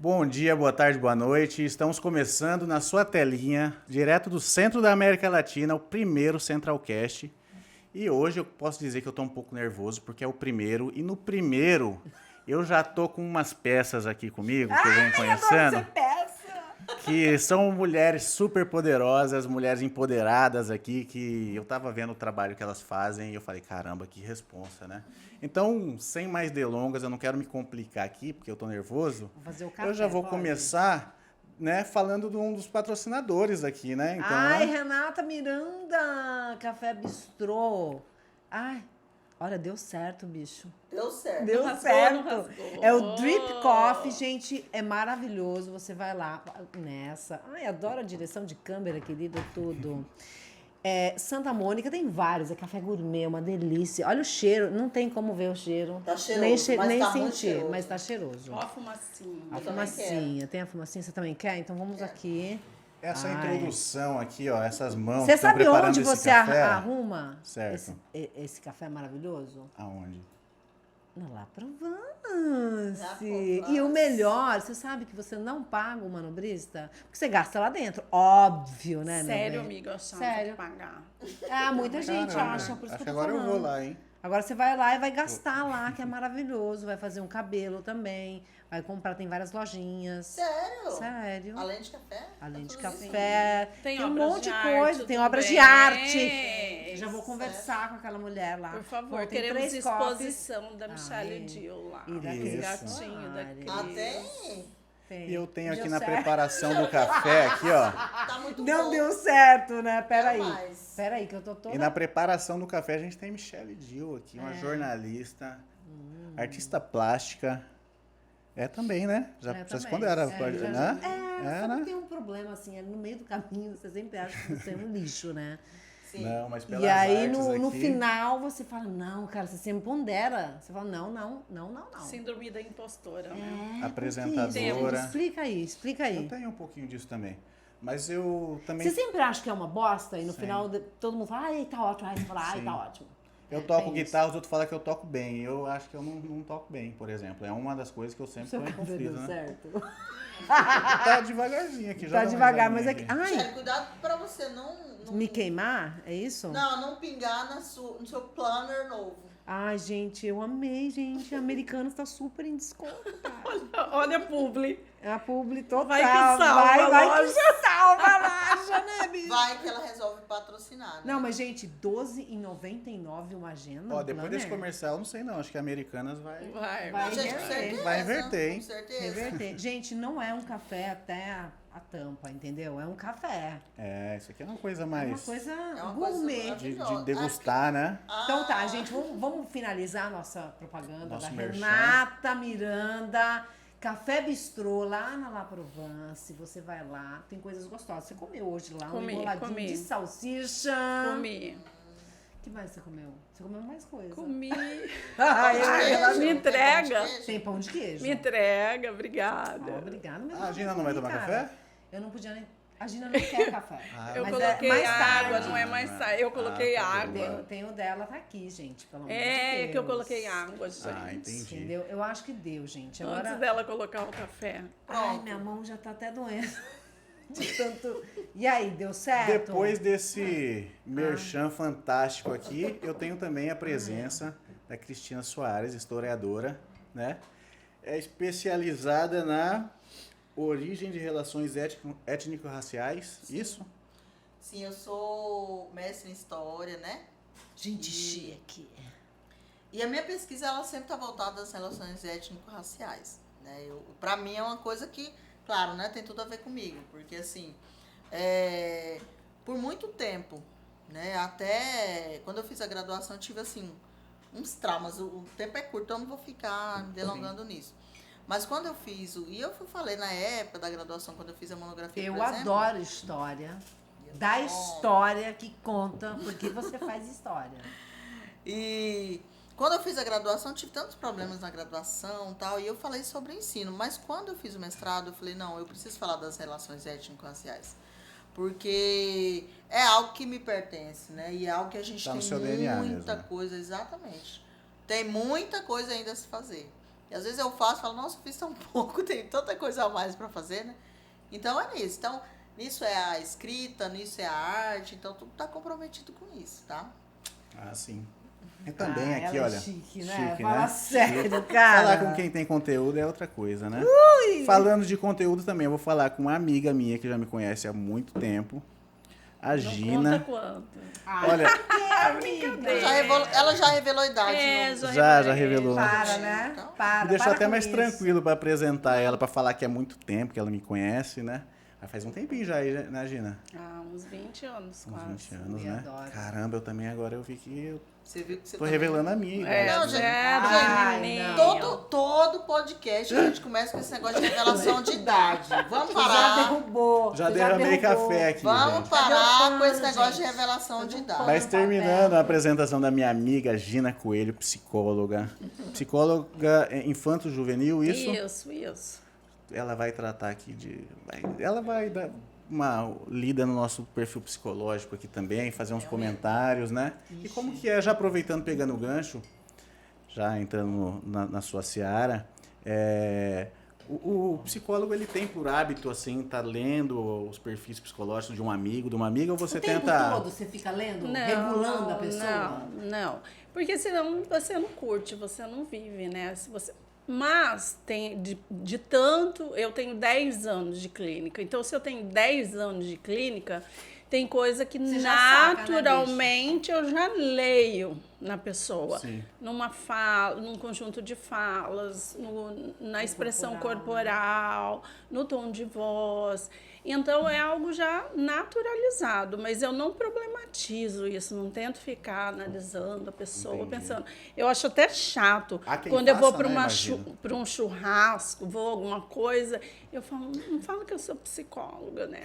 Bom dia, boa tarde, boa noite. Estamos começando na sua telinha, direto do centro da América Latina, o primeiro Centralcast. E hoje eu posso dizer que eu estou um pouco nervoso, porque é o primeiro. E no primeiro, eu já tô com umas peças aqui comigo, que eu venho conhecendo. Adoro ser peça! Que são mulheres super poderosas, mulheres empoderadas aqui, que eu tava vendo o trabalho que elas fazem e eu falei, caramba, que responsa, né? Então, sem mais delongas, eu não quero me complicar aqui, porque eu tô nervoso. Vou fazer o café, Eu já vou pode? começar, né, falando de um dos patrocinadores aqui, né? Então, Ai, Renata Miranda, Café Bistrô. Ai, olha, deu certo, bicho. Deu certo. Deu Não rasgou, certo. não rasgou. É o Drip Coffee, gente, é maravilhoso. Você vai lá nessa. Ai, adoro a direção de câmera, querido, tudo. É, Santa Mônica tem vários, é café gourmet, uma delícia. Olha o cheiro, não tem como ver o cheiro. Tá cheiroso, nem mas tá muito sentir, cheiroso. mas tá cheiroso. Ó a fumacinha. A Eu também fumacinha, tem a fumacinha, você também quer? Então vamos aqui. essa Ai. introdução aqui, ó, essas mãos Você que estão sabe preparando onde esse você café. arruma Certo. esse café maravilhoso? Aonde? Na La La Provence. Provence. E o melhor, você sabe que você não paga o manobrista? Porque você gasta lá dentro. Óbvio, né, meu Sério, bem? amigo, achando Sério. que pagar. Ah, muita gente Caramba, acha, por isso acho que que eu tô agora falando. eu vou lá, hein? Agora você vai lá e vai gastar lá, que é maravilhoso. Vai fazer um cabelo também. Vai comprar, tem várias lojinhas. Sério? Sério. Além de café? Além de Tá tudo café, tem um obras monte de arte coisa, tem obras de também. arte. Eu já vou conversar com aquela mulher lá. Por favor, Pô, tem queremos 3 copos. exposição da Michelle Ai. Dill lá. E da Os Cris gatinhos da Soares. Cris. Ah, tem? Tem. E eu tenho Deu aqui na certo? preparação do café, aqui, ó. Tá muito Não bom. deu certo, né? Peraí. Jamais. Peraí, que eu tô toda... E na preparação do café a gente tem Michelle Dill aqui, É. uma jornalista, artista plástica. É também, né? Já É, vocês também. quando era, É, já- né? sabe né? que tem um problema, assim, é no meio do caminho, você sempre acha que você é um lixo, né? Sim. Não, mas pelas E aí, artes no aqui, final, você fala, não, cara, você sempre pondera. Você fala, não. Síndrome da impostora, né? É, por que Apresentadora. isso? Explica aí. eu tenho um pouquinho disso também. Mas eu também Você sempre acha que é uma bosta e no Sim. final todo mundo fala, ai, tá ótimo. Aí você fala, ai, Sim. tá ótimo. eu toco tem isso. guitarra, os outros falam que eu toco bem. Eu acho que eu não toco bem, por exemplo. É uma das coisas que eu sempre Seu tô em cabelo conflito, deu né? certo. Tá devagarzinho aqui, já Tá dá uma devagar, mas risadinha é que... aqui. Ai, Michele, cuidado pra você não me queimar? É isso? não pingar no seu planner novo. Ai, gente, eu amei, gente. A Americanas tá super em desconto, cara. Olha a publi. É a publi total. Vai que salva a vai loja. que salva a loja, né, bicho? Vai que ela resolve patrocinar, né? Não, mas, gente, R$12,99 uma agenda. Ó, um depois planner. desse comercial, eu não sei não. Acho que a Americanas vai... Vai. Vai Gente, com reverter. certeza. Vai inverter, hein? Com certeza. Reverter. Gente, não é um café até a tampa, entendeu? É um café. É, isso aqui é uma coisa É mais uma coisa uma coisa gourmet. de degustar, né? Então tá, gente, vamos finalizar a nossa propaganda Nosso da merchan. Renata Miranda, Café Bistrô, lá na La Provence. Você vai lá, tem coisas gostosas. Você comeu hoje lá um enroladinho comi. de salsicha. Comi. O que mais você comeu? Você comeu mais coisa. Comi. Ai, ela me entrega. tem pão de queijo. Me entrega, obrigada. Ah, obrigada. Mas A Gina não vai tomar cara, café? Eu não podia nem... A Gina não quer café. Eu Mas coloquei mais água, tarde. não é mais tarde. Eu coloquei tá bom. água. Tem o dela, tá aqui, gente, pelo amor de É Deus. que eu coloquei água, gente. Ah, entendi. Entendeu? Eu acho que deu, gente. Agora... Antes dela colocar o café. Ai, minha mão já tá até doendo. De tanto... E aí, deu certo? Depois desse merchan fantástico aqui, eu tenho também a presença da Cristina Soares, historiadora, né? É especializada na origem de relações étnico-raciais, isso? Sim, eu sou mestre em história, né? Gente chique. E a minha pesquisa, ela sempre está voltada às relações étnico-raciais, né? Para mim é uma coisa que, claro, né, tem tudo a ver comigo, porque assim, por muito tempo, né, até quando eu fiz a graduação, eu tive assim, uns traumas, o tempo é curto, então eu não vou ficar me delongando nisso. Mas quando eu fiz, e eu falei na época da graduação, quando eu fiz a monografia, Eu por exemplo, adoro história. Da história que conta porque você faz história. E quando eu fiz a graduação, eu tive tantos problemas na graduação e tal, e eu falei sobre o ensino. Mas quando eu fiz o mestrado, eu falei, não, eu preciso falar das relações étnico-raciais. Porque é algo que me pertence, né? E é algo que a gente Tá no tem seu DNA muita mesmo. coisa, exatamente. Tem muita coisa ainda a se fazer. E às vezes eu faço e falo, nossa, eu fiz tão pouco, tem tanta coisa a mais para fazer, né? Então é nisso. Então, nisso é a escrita, nisso é a arte, então tu tá comprometido com isso, tá? Ah, sim. E também aqui, ela olha. É chique, né? chique, Fala né? sério, cara. Falar com quem tem conteúdo é outra coisa, né? Falando de conteúdo também, eu vou falar com uma amiga minha que já me conhece há muito tempo, a Não Gina. conta quanto. Olha, Ela já revelou a idade. É, no- já revelou. Para, né? Então, Para, me deixou para até com mais isso. tranquilo pra apresentar ela, pra falar que há muito tempo que ela me conhece, né? Mas faz um tempinho já, né, Gina? Ah, uns 20 anos Uns quase. 20 anos, Eu né? adoro. Caramba, eu também agora eu vi que eu Você viu que você tô também- revelando a minha É, idade. Não, gente, Ai, menino. Todo podcast a gente começa com esse negócio de revelação de idade. Vamos Já parar. derrubou. Já você derramei derrubou. café aqui, Vamos gente. parar Cadê o com esse pano, negócio de gente? revelação Cadê de o idade. pano? Mas terminando a apresentação da minha amiga Gina Coelho, psicóloga. Psicóloga infanto-juvenil, isso? Isso. Ela vai tratar aqui ela vai dar uma lida no nosso perfil psicológico aqui também, fazer uns comentários, né? E como que é, já aproveitando, pegando o gancho, já entrando na sua seara, o psicólogo, ele tem por hábito, assim, tá lendo os perfis psicológicos de um amigo, de uma amiga, ou você O tempo tenta... todo você fica lendo, regulando a pessoa? Não. Porque senão você não curte, você não vive, né? Se você... Mas tem de tanto, eu tenho 10 anos de clínica. Então, se eu tenho 10 anos de clínica, tem coisa que Você já saca, né, naturalmente eu já leio na pessoa. Sim. Numa fala, num conjunto de falas, na expressão corporal, no tom de voz. Então, é algo já naturalizado, mas eu não problematizo isso, não tento ficar analisando a pessoa, Entendi. pensando. Eu acho até chato. Há quem Quando eu vou faça, para né, imagino. um churrasco, vou alguma coisa, eu falo, não fala que eu sou psicóloga, né?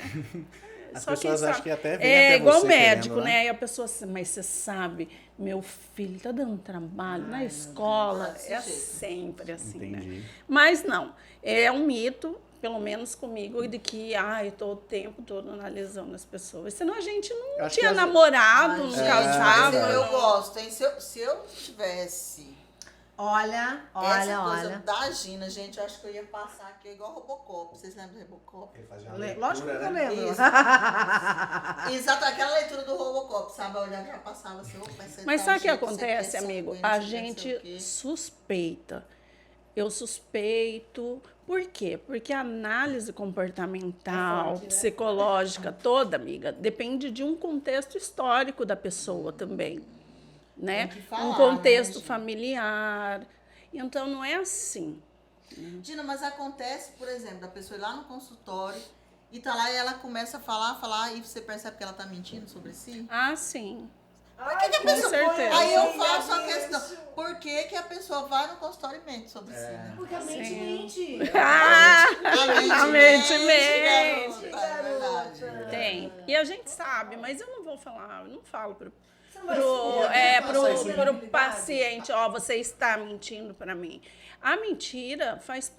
As Só quem pessoas acham sabe. que até vem É até igual você médico, querendo, né? E a pessoa assim, mas você sabe, meu filho tá dando trabalho na escola. desse É jeito. sempre assim, né? Entendi. Mas não, é um mito, pelo menos comigo, de que eu tô o tempo todo analisando as pessoas. Senão a gente não Eu acho que tinha às- namorado, não Gente, casava. mas eu não- gosto, hein? Se eu tivesse Olha, essa coisa olha. da Gina, gente, eu acho que eu ia passar aqui igual Robocop. Vocês lembram do Robocop? Ele fazia uma Lógico que leitura, eu né? lembro. Isso. Exato, aquela leitura do Robocop, sabe? Eu olhava, já passava assim, opa, esse Mas tal sabe o que jeito, acontece, você quer amigo? sanguíneo, A você quer não sei o gente quê. suspeita. Eu suspeito. Por quê? Porque a análise comportamental, É forte, né? psicológica toda, amiga, depende de um contexto histórico da pessoa também, né? Tem que falar, Um contexto né, Gina? familiar. Então não é assim. Gina, mas acontece, por exemplo, da pessoa ir lá no consultório e tá lá e ela começa a falar, e você percebe que ela tá mentindo sobre si? Ah, sim. Por que que a com pessoa... certeza. Aí eu faço a questão, por que que a pessoa vai no consultório e mente sobre si, né? Porque a mente Sim. mente. A mente garota, mente. é verdade. Tem. E a gente sabe, mas eu não vou falar, eu não falo pro Você não vai expor, pro paciente, ó, você está mentindo para mim. A mentira faz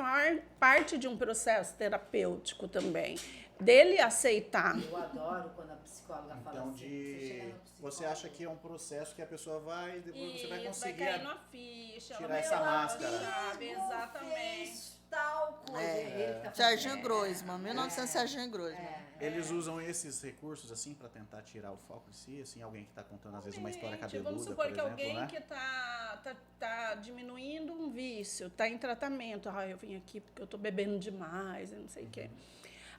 parte de um processo terapêutico também, dele aceitar. Eu adoro quando a psicóloga fala Então, assim. Você chega no psicólogo, você acha que é um processo que a pessoa vai, depois você vai Isso, conseguir... cair na ficha. tirar ela essa vai máscara. sabe, exatamente. fez tal coisa. É, Ele que tá Serginho fazendo. Groisman, 1900 Serginho Groisman. Eles usam esses recursos, assim, para tentar tirar o foco de si, assim, alguém que tá contando, às vezes, uma história Gente, cabeluda, vamos supor por que exemplo, alguém né? que tá diminuindo um vício, tá em tratamento. Eu vim aqui porque eu tô bebendo demais, e não sei o quê.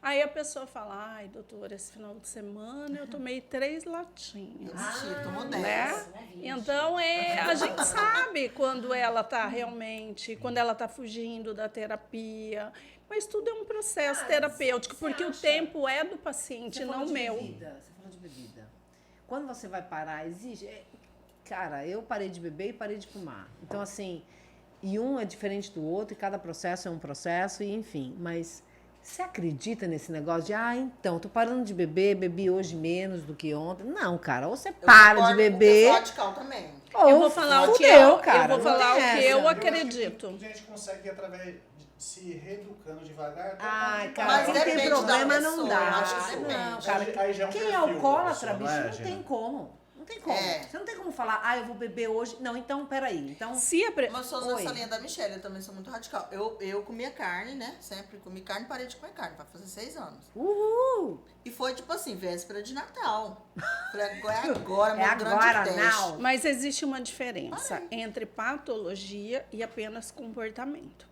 Aí a pessoa fala, ai, doutora, esse final de semana eu tomei 3 latinhas. Mentira, tomou 10. Né? Então, a gente sabe quando ela está realmente, quando ela está fugindo da terapia. Mas tudo é um processo terapêutico, porque o tempo é do paciente, Você não falou de meu. bebida, você falou de bebida. Quando você vai parar, exige. Cara, eu parei de beber e parei de fumar. Então, assim, e um é diferente do outro, e cada processo é um processo, e enfim. Mas você acredita nesse negócio de, então, tô parando de beber, bebi hoje menos do que ontem? Não, cara, ou você para de beber. Eu sou radical também. Ou Eu vou falar o que fudeu, cara, eu vou não falar tem o que essa. eu acredito. A gente consegue, através de se reeducando devagar... Ai, Mas cara, quem tem depende da problema não pessoa, dá. acho que depende. Não, cara, Aí já é um quem é perfil da alcoólatra, pessoa, bicho, não é, não Gina? tem como. Não tem como. É. Você não tem como falar, eu vou beber hoje. Não, então, peraí. Então, Se a pre- Mas eu sou Oi. nessa linha da Michelle, eu também sou muito radical. Eu comia carne, né? Sempre comi carne, parei de comer carne, vai fazer 6 anos. uhul! E foi tipo assim, véspera de Natal. Falei, é agora, meu É grande agora, teste. não. Mas existe uma diferença entre patologia e apenas comportamento.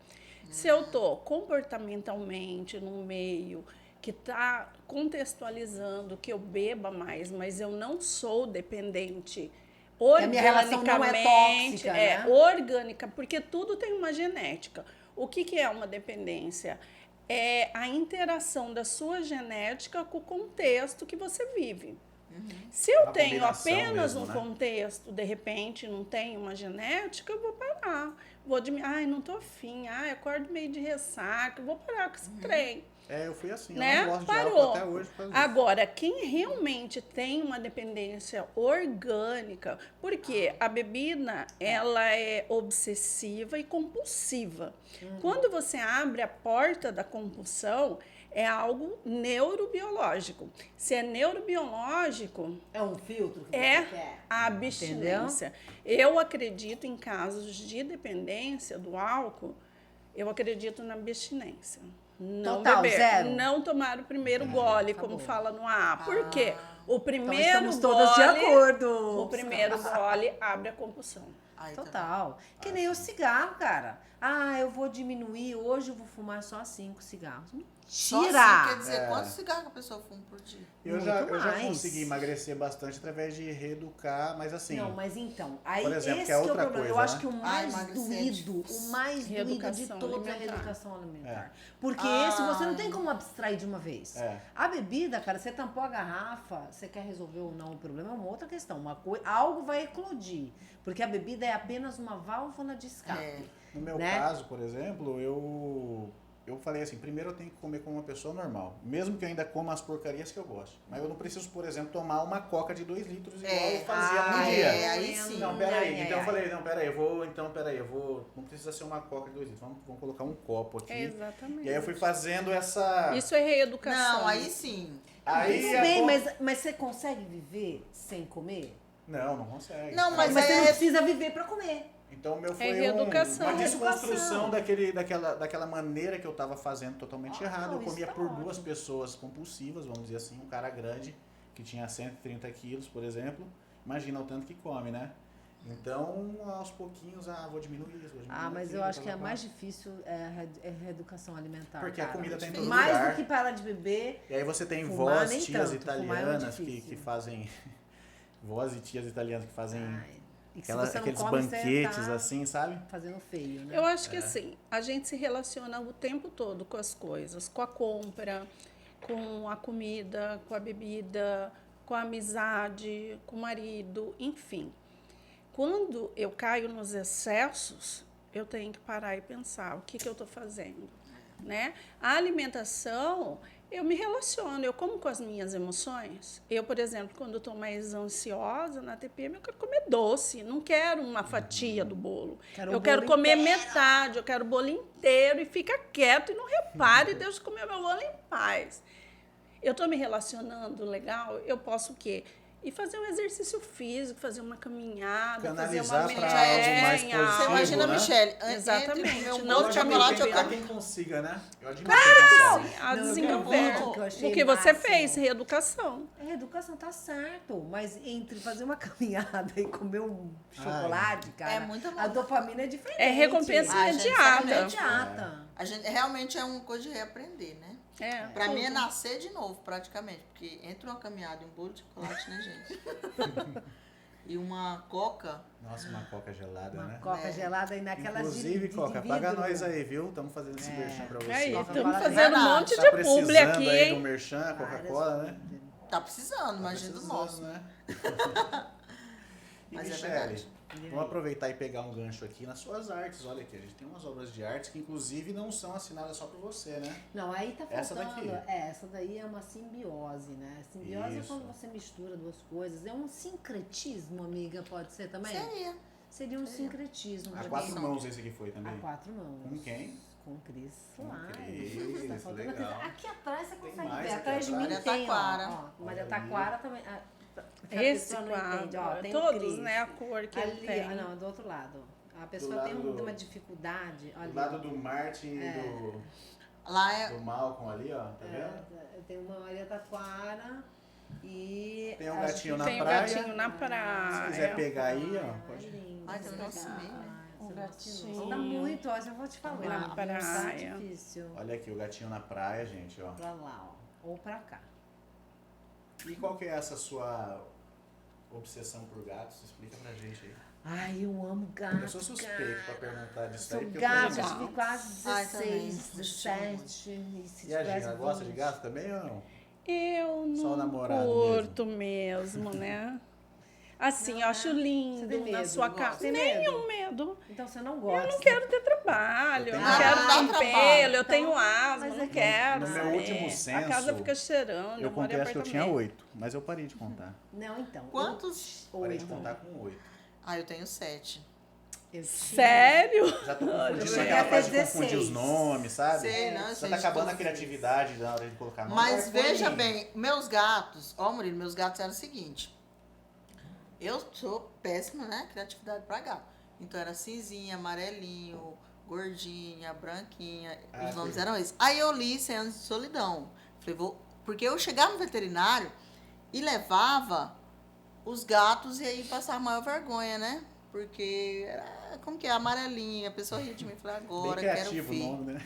Se eu estou comportamentalmente num meio que está contextualizando que eu beba mais, mas eu não sou dependente a minha relação não é organicamente, tóxica, né? orgânica, porque tudo tem uma genética. O que é uma dependência? É a interação da sua genética com o contexto que você vive. Se eu Uma tenho combinação apenas mesmo, um né? contexto, de repente não tenho uma genética, eu vou parar. Vou não tô afim, acordo meio de ressaca, vou parar com esse trem. Eu fui assim, Né? eu não gosto de Parou. álcool até hoje por causa disso. Agora, quem realmente tem uma dependência orgânica, porque a bebida ela é obsessiva e compulsiva. Quando você abre a porta da compulsão, é algo neurobiológico. Se é neurobiológico, É um filtro que é você quer. a abstinência. Eu acredito em casos de dependência do álcool, eu acredito na abstinência. Não Total, beber, zero. não tomar o primeiro gole, Acabou. como fala no AA. Por quê? O Então primeiro estamos todas de gole, acordo. o primeiro gole abre a compulsão. Ai, Total. Que nem o cigarro, cara. Eu vou diminuir, hoje eu vou fumar só 5 cigarros. Só Mentira! assim, quer dizer, quantos cigarros que a pessoa fuma por dia? Eu já mais. consegui emagrecer bastante através de reeducar, mas assim, Não, mas então, aí Por exemplo, esse que é o outra problema. Eu coisa, acho né? que o mais emagrecer é doído, difícil. o mais doído de Reeducação todos é a alimentar. reeducação alimentar. É. Porque esse você não tem como abstrair de uma vez. É. A bebida, cara, você tampou a garrafa, você quer resolver ou não o problema, é uma outra questão. Algo vai eclodir. Porque a bebida é apenas uma válvula de escape. É. no meu né? caso, por exemplo, eu falei assim, primeiro eu tenho que comer como uma pessoa normal, mesmo que eu ainda coma as porcarias que eu gosto. Mas eu não preciso, por exemplo, tomar uma coca de 2 litros igual eu fazia no dia. Aí sim. Não, peraí. Então eu falei, não, peraí, eu vou. Não precisa ser uma coca de 2 litros. Vamos colocar um copo aqui. Exatamente. E aí eu fui fazendo essa. Isso é reeducação. Não, aí sim. Aí Tudo a bem, pouco- mas você consegue viver sem comer? Não consegue. Não, mas Mas aí você não é- precisa viver pra comer. Então o meu foi reeducação. uma Reeducação. desconstrução daquela maneira que eu estava fazendo totalmente errado. Eu isso comia tá por ótimo. 2 pessoas compulsivas, vamos dizer assim, um cara grande que tinha 130 quilos, por exemplo. Imagina o tanto que come, né? Então, aos pouquinhos, vou diminuir isso, vou diminuir Mas aquilo, eu acho que blá, a blá, mais blá. difícil é a reeducação alimentar. Porque a cara. comida tá em todo Mais lugar. do que parar de beber. E aí você tem Fumar, vós, nem tias tanto. Fumar é italianas difícil. que fazem... Vós e tias italianas que fazem E que se você não aqueles come, banquetes você tá assim, sabe? fazendo feio, né? Eu acho que assim, a gente se relaciona o tempo todo com as coisas, com a compra, com a comida, com a bebida, com a amizade, com o marido, enfim. Quando eu caio nos excessos, eu tenho que parar e pensar o que eu estou fazendo, né? A alimentação, eu me relaciono, eu como com as minhas emoções. Eu, por exemplo, quando estou mais ansiosa na TPM, eu quero comer doce, não quero uma fatia do bolo. Quero Eu o quero bolo comer inteiro. metade, eu quero o bolo inteiro e fica quieto e não repare, deixa eu comer meu bolo em paz. Eu estou me relacionando legal, eu posso o quê? E fazer um exercício físico, fazer uma caminhada, Canalizar fazer uma pra algo mais montanha. positivo, Você imagina, né? Michelle, Exatamente. entre comer um Não bolo de te chocolate, eu Há como... quem consiga, né? Eu admiro quem consegue. A Não, desenvolver. eu vi que eu achei O que você máximo. fez, reeducação. A reeducação tá certo, mas entre fazer uma caminhada e comer um chocolate, cara, É muito bom. a dopamina é diferente. É recompensa Ah, gente, imediata. imediata. A gente realmente é uma coisa de reaprender, né? É, Pra mim é tudo. nascer de novo, praticamente. Porque entre uma caminhada e um bolo de chocolate, né, gente? E uma coca. Nossa, uma coca gelada, Uma né? coca gelada e naquelas Inclusive, de Coca, vidro. paga nós aí, viu? Estamos fazendo esse merchan pra você. Aí, Coca estamos fala fazendo um nada. monte Tá de precisando publi aqui, aí do hein? merchan, Coca-Cola, né? Tá precisando, Tá imagina do precisando, nosso. né? E Mas é Michele, verdade. vamos aproveitar e pegar um gancho aqui nas suas artes. Olha aqui, a gente tem umas obras de arte que inclusive não são assinadas só por você, né? Não, aí tá Essa faltando. daqui. Essa daí é uma simbiose, né? Simbiose Isso. é quando você mistura duas coisas. É um sincretismo, amiga, pode ser também? Seria. Seria um sincretismo. A pra 4 quem- mãos esse aqui foi também. A 4 mãos. Com quem? Com Cris Com Soares. Cris, Tá faltando legal. coisa. Aqui atrás você Tem consegue mais ver. aqui Atrás de mim atrás. tem, Maria Taquara. ó. Maria Olha Taquara também. que a Esse pessoa não entende. Ó, quadro, tem todos, Cris. né, a cor que ele Ali, tem. não, do outro lado. A pessoa lado tem do- uma dificuldade. Olha, Do lado do Martin e Lá é. do Malcolm ali, ó, tá vendo? tem uma Maria Taquara e... Tem um acho gatinho que na Tem o praia. gatinho na praia. Se quiser pegar aí, ó, Ai, pode. lindo. Ai, tem um nosso Ai, meio, né? você Um não gatinho. assinou. Tá muito, ó, já vou te falar. Na Tá praia. difícil. Olha aqui, o gatinho na praia, gente, ó. Pra lá, ó. Ou pra cá. E qual que é essa sua obsessão por gatos? Explica pra gente aí. Ai, eu amo gato. Eu sou suspeito pra perguntar disso aí, Sou porque gato, eu eu tenho... tive quase Ai, também. 16, 17. E se E a tivesse Gina, gosta de 20? gato também ou não? Eu Só o não namorado curto mesmo, né? Assim, eu acho Você lindo tem na medo? sua Não casa. gosta? Tem Nenhum medo. Então você não gosta. Eu não quero ter trabalho, eu Eu não tenho- quero Ah, dá ter trabalho. pelo, eu Então, tenho asma, mas não é que- quero. No meu saber. último A casa censo, fica cheirando, Eu moro em contei, acho que eu tinha apartamento. 8, mas eu parei de contar. Não, então. Quantos? Parei de 8. contar com 8. Ah, eu tenho 7. Eu tinha. Sério? Já tô confundindo eu com ia aquela fase de ter confundir os 16. nomes, sabe? Sei, não, eu Já sei tá de acabando a todos criatividade na hora de colocar nome. Mas Vai, veja Paulinho. bem, meus gatos, ó, Murilo, meus gatos eram o seguinte. Eu sou péssima, né? Criatividade pra gato. Então era cinzinha, amarelinho, gordinha, branquinha. Ah, os nomes sim. eram esses. Aí eu li 100 anos de solidão. Falei, porque eu chegava no veterinário e levava os gatos e aí passava a maior vergonha, né? Porque era, como que é? Amarelinha. A pessoa ria de mim. Falei, Bem agora quero criativo o ver. nome, né?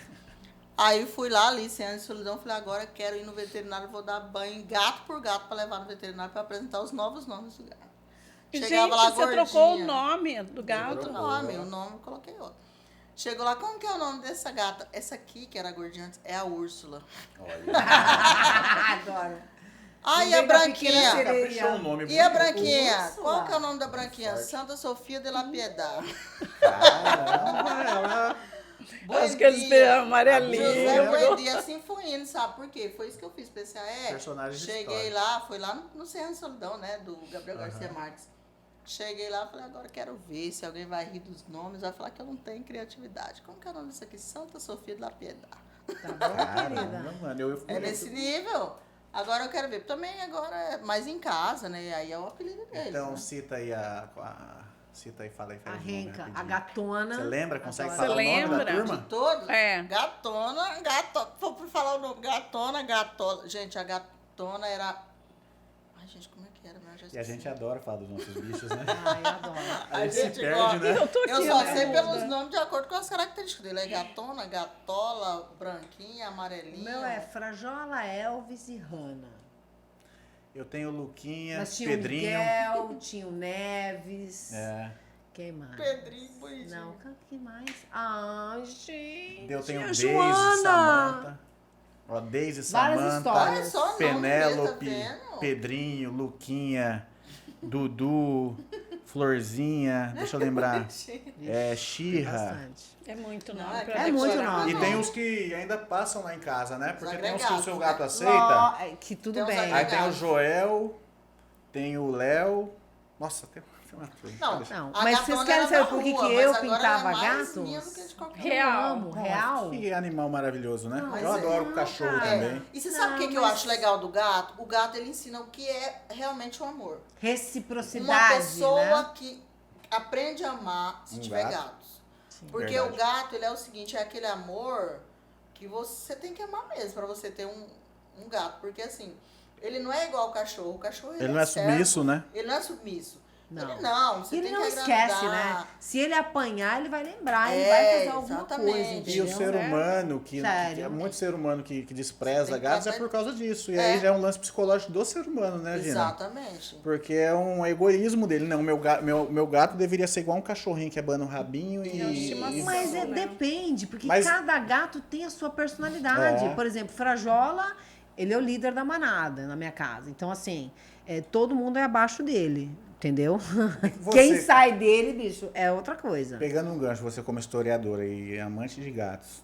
Aí fui lá, li 100 anos de solidão, falei, agora quero ir no veterinário, vou dar banho gato por gato para levar no veterinário para apresentar os novos nomes do gato. Gente, Chegava lá, você trocou o gordinha. nome do gato? O nome eu coloquei outro. Chegou lá, como que é o nome dessa gata? Essa aqui, que era gordinha antes, é a Úrsula. Olha. Adoro. Aí Lembrei a da Pequena branquinha. Sereia. Caprichou o nome E a bonito. branquinha? Úrsula. Qual que é o nome da branquinha? Forte. Santa Sofia de la Piedade. Caramba, ela... Acho que eles têm amarelinho. José Buendia, assim foi indo, sabe por quê? Foi isso que eu fiz, PCAE. Personagem de Cheguei história. lá, foi lá no Serra de Solidão, né, do Gabriel Garcia Marques. Cheguei lá, falei, agora quero ver se alguém vai rir dos nomes, vai falar que eu não tenho criatividade. Como que é o nome disso aqui? Santa Sofia de la Piedade. Tá bom, Caramba, querida? mano, eu É nesse nível. Agora eu quero ver. Também agora é mais em casa, né, aí é o apelido deles. Então, né? cita aí cita aí, fala aí. A fala o nome Renca, a rapidinho. gatona. Você lembra? Consegue Adoro. falar o nome da lembra? turma? De todos? É. Gatona, vou falar o nome. Gatona, gatola. Gente, a gatona era... Ai, gente, como é que era? Eu já E a esqueci. gente adora falar dos nossos bichos, né? Ai, adoro. A gente se gente perde, gosta. né? Eu tô aqui, Eu só né? sei pelos nomes de acordo com as características dele. É gatona, gatola, branquinha, O amarelinha. meu é Frajola, Elvis e Hanna. Eu tenho o Luquinha, Mas tinha Pedrinho. o Miguel, tinha o Neves. É. Quem mais? Pedrinho, bonitinho. Não, quem mais? Ai, gente. Eu tenho a Daisy, Joana. Samanta. Ó, Daisy, Várias Samanta, histórias. Ah, é só nome Penélope, mesmo, tá vendo? Pedrinho, Luquinha, Dudu, Florzinha, deixa eu lembrar. É, Xirra. Bastante. É muito Não, nome é pra é muito decorar. nome. E tem uns que ainda passam lá em casa, né? Porque Os tem uns que o seu gato agregados, aceita. Que tudo Tem uns bem. Aí agregados. tem o Joel, tem o Léo. Nossa, tem uma turma. Não, Deixa- Não, a mas gatona vocês querem era saber da por que rua, que mas eu agora pintava ela é mais gatos? minha do que de qualquer Real. Eu amo, real. Que animal maravilhoso, né? Mas eu é. adoro o cachorro Cara. também. E você sabe o que, Não, que eu mas- acho legal do gato? O gato, ele ensina o que é realmente o amor. Reciprocidade, Uma pessoa né? que aprende a amar se Um tiver gato. gatos. Sim. Porque Verdade. o gato, ele é o seguinte, é aquele amor que você tem que amar mesmo pra você ter um gato. Porque assim, ele não é igual ao cachorro. O cachorro Ele não é servo. submisso, né? Ele não é submisso. Não. Ele não, você E ele tem não que esquece, agradar. né? Se ele apanhar, ele vai lembrar, ele É, vai fazer alguma exatamente. coisa, E entendeu? o ser humano, que Sério. é muito ser humano que despreza Tem que gatos, é tratar- por causa disso. E É. aí já é um lance psicológico do ser humano, né, Gina? Exatamente. Porque é um egoísmo dele. Não, meu gato deveria ser igual um cachorrinho que abana o rabinho E é uma estimação. Mas né? depende, porque Mas- cada gato tem a sua personalidade. É. Por exemplo, Frajola, ele é o líder da manada na minha casa. Então, assim, todo mundo é abaixo dele, entendeu? Você- Quem sai dele, bicho, é outra coisa. Pegando um gancho, você como historiadora e amante de gatos,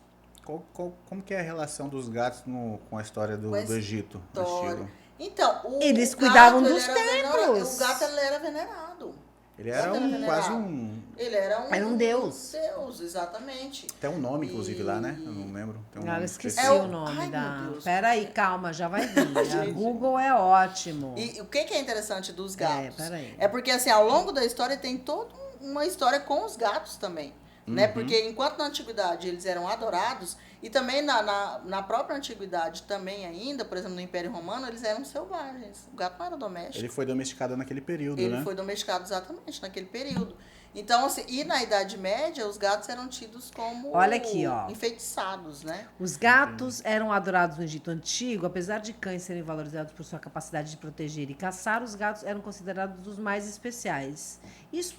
como que é a relação dos gatos com a história do Com essa Egito? Do história. estilo? Então, Eles o cuidavam gato, dos ele era templos. O gato, ele era venerado. Ele era Venerado. quase um... Ele era Era um deus. Deus, exatamente. Tem um nome, inclusive, lá, né? Eu não lembro. Tem um Ah, eu nome esqueci. específico. o nome Ai, da- meu Deus. peraí, calma, já vai vir. A Google é ótimo. E o que é interessante dos gatos? Peraí. É porque, assim, ao longo da história tem toda uma história com os gatos também. Né? Porque enquanto na antiguidade eles eram adorados, e também na própria antiguidade também ainda, por exemplo, no Império Romano, eles eram selvagens. O gato não era doméstico. Ele foi domesticado naquele período, né? Ele foi domesticado exatamente naquele período. Então, assim, e na Idade Média, os gatos eram tidos como Olha aqui, ó. enfeitiçados, né? Os gatos eram adorados no Egito Antigo, apesar de cães serem valorizados por sua capacidade de proteger e caçar, os gatos eram considerados os mais especiais. Isso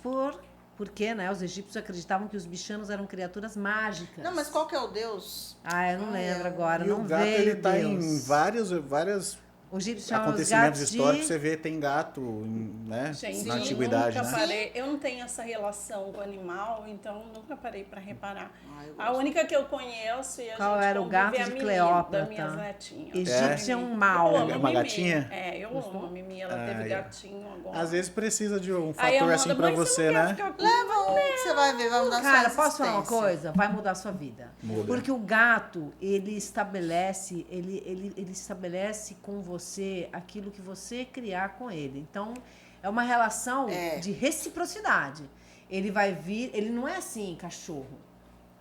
porque, né, os egípcios acreditavam que os bichanos eram criaturas mágicas. Não, mas qual que é o deus? Eu não lembro agora, E não o gato, veio ele tá Deus. em vários O egípcio chama os acontecimentos gatos históricos, você vê, tem gato, né? Gente, na antiguidade, nunca né? parei. Eu não tenho essa relação com o animal, então nunca parei para reparar. Eu A única que eu conheço e a Qual gente era o convive gato é a de Mimi, Cleópatra? das minhas netinhas. Egípcio é um mal. Eu amo É a uma Mimi. gatinha? Eu amo a Mimi, ela teve gatinho agora. Às vezes precisa de um Aí eu fator mando, assim pra "Mãe, você, não quer né? ficar com Leva um que você vai ver, vai mudar Cara, sua posso falar uma existência. coisa? Vai mudar a sua vida. Muda. Porque o gato, ele estabelece com você aquilo que você criar com ele. Então, é uma relação de reciprocidade. Ele vai vir, ele não é assim, cachorro.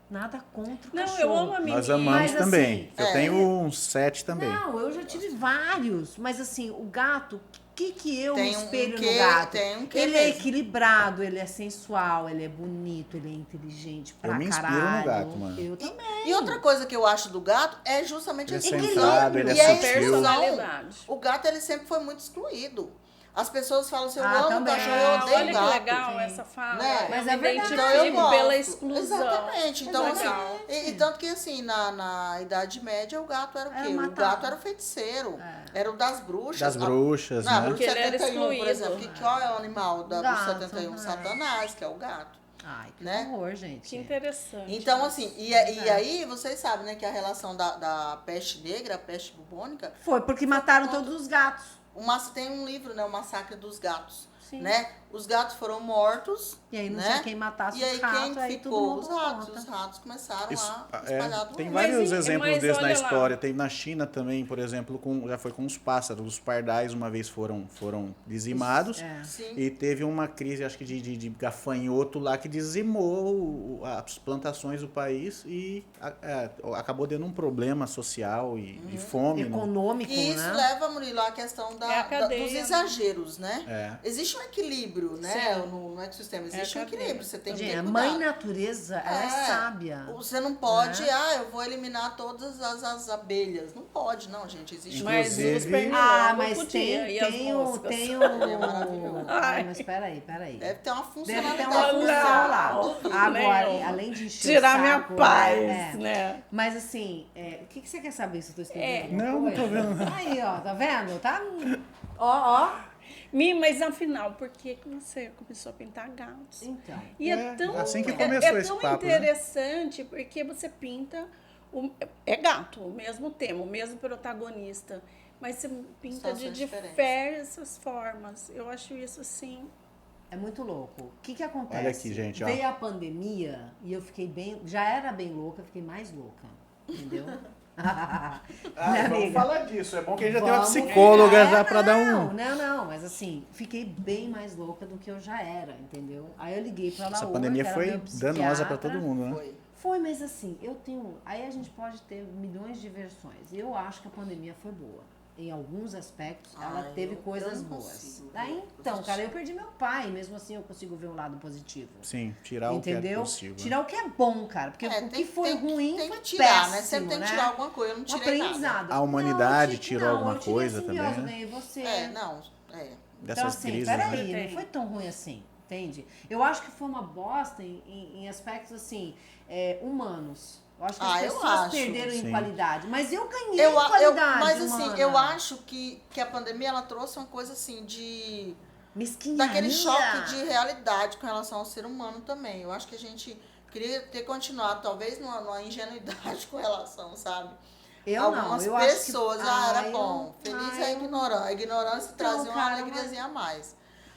Nada contra o Não, cachorro. eu amo a Mimi. Nós amamos Mas, também. assim, Eu tenho uns 7 também. Não, eu já tive vários. Mas assim, o gato, o que eu Tem me um espelho quê- no gato? tem um quê Ele é mesmo. equilibrado, ele é sensual, ele é bonito, ele é inteligente pra Eu me inspiro caralho. no gato, mano. Eu também. E outra coisa que eu acho do gato é justamente Ele é esse centrado, ele é e a sutil. Personalidade. O gato, ele sempre foi muito excluído. As pessoas falam assim, eu Ah, amo também. cachorro, eu odeio Olha que gato. legal Sim. essa fala. Né? Eu Mas me é verdade. Então eu identifico gosto. pela exclusão. Exatamente. Então, assim, Legal. e tanto que assim, na Idade Média, o gato era o Era quê? O matado. gato era o feiticeiro. Era o das bruxas. Das bruxas, A né? bruxa Porque ele era 71, por excluído. exemplo. Qual é o animal da bruxa Gato, 71? né? Satanás, que é o gato. Ai, que Né? horror, gente. Que interessante. Então, assim, e aí vocês sabem, né, que a relação da peste negra, a peste bubônica, Foi porque mataram todos os gatos. tem um livro, né, o Massacre dos Gatos. Sim. Né? Os gatos foram mortos. E aí não né? tinha quem matasse E aí os ratos, quem aí todo ficou? mundo Os ratos. conta. Os ratos começaram Isso, a espalhar tem doença. vários Mas, exemplos mas desses na olha lá. história. Tem na China também, por exemplo, já foi com os pássaros. Os pardais uma vez foram dizimados. Sim. E teve uma crise, acho que de gafanhoto lá, que dizimou as plantações do país e acabou dando um problema social e fome. Econômico, E isso né? leva, Murilo, à questão É a cadeia, dos né? exageros, né? É. Existe um equilíbrio, né? Sim. No ecossistema. É Existe a um cadeia. equilíbrio. Você tem que Gente, ter a cuidado. mãe natureza, ela é sábia. Você não pode, eu vou eliminar todas as abelhas. Não pode, não, gente. Existe Mas Inclusive- os pernilongos Mas podia, e as tem moscas. É maravilhoso. Ai, mas peraí. Deve ter uma Deve funcionalidade. ter uma função lá. Não, Agora, nenhuma. além de encher Tirar o minha saco, paz, né? Mas assim, o que você quer saber se eu tô escrevendo? Não, não tô vendo. Aí, ó, tá vendo? Tá. Ó. Mi, mas afinal, por que que você começou a pintar gatos? Então. E é tão, assim que começou esse tão papo, né? interessante, porque você pinta... É gato, o mesmo tema, o mesmo protagonista. Mas você pinta Só de são diferentes. diversas formas. Eu acho isso, assim... É muito louco. O que acontece? Olha aqui, gente, ó. Veio a pandemia e eu fiquei bem. Já era bem louca, fiquei mais louca. Entendeu? Minha Vamos amiga. falar disso. É bom que a gente já tem uma Vamos psicóloga ver. já pra dar um... Não, mas assim, fiquei bem mais louca do que eu já era, entendeu? Aí eu liguei pra Laura, Essa pandemia que era foi meu danosa pra psiquiatra. todo mundo, né? Foi. Foi, mas assim, eu tenho. Aí a gente pode ter milhões de versões. Eu acho que a pandemia foi boa. Em alguns aspectos, ela teve coisas eu não boas. consigo ver Aí, então, cara, eu perdi meu pai, mesmo assim eu consigo ver um lado positivo. Sim, tirar Entendeu? o que é possível. Tirar o que é bom, cara. Porque o que foi ruim tem foi que tirar, péssimo, né? Sempre tem que né? tirar alguma coisa. Eu não Um tirei nada. aprendizado. A humanidade Não, tirou alguma eu tirei coisa a simbiose, também, né? eu ganhei você. Dessas Então, assim, crises, peraí, né? não foi tão ruim assim, entende? Eu acho que foi uma bosta em aspectos, assim, humanos. Eu acho que as eu pessoas acho. perderam em Sim. qualidade. Mas eu ganhei em qualidade Mas humana. assim, eu acho que a pandemia, ela trouxe uma coisa assim de... Mesquinharia. Daquele choque de realidade com relação ao ser humano também. Eu acho que a gente queria ter continuado, talvez, numa ingenuidade com relação, sabe? Eu não, Algumas eu acho que... pessoas, era bom. Feliz é a eu- ignorância. A ignorância trazia uma cara, alegriazinha a mais.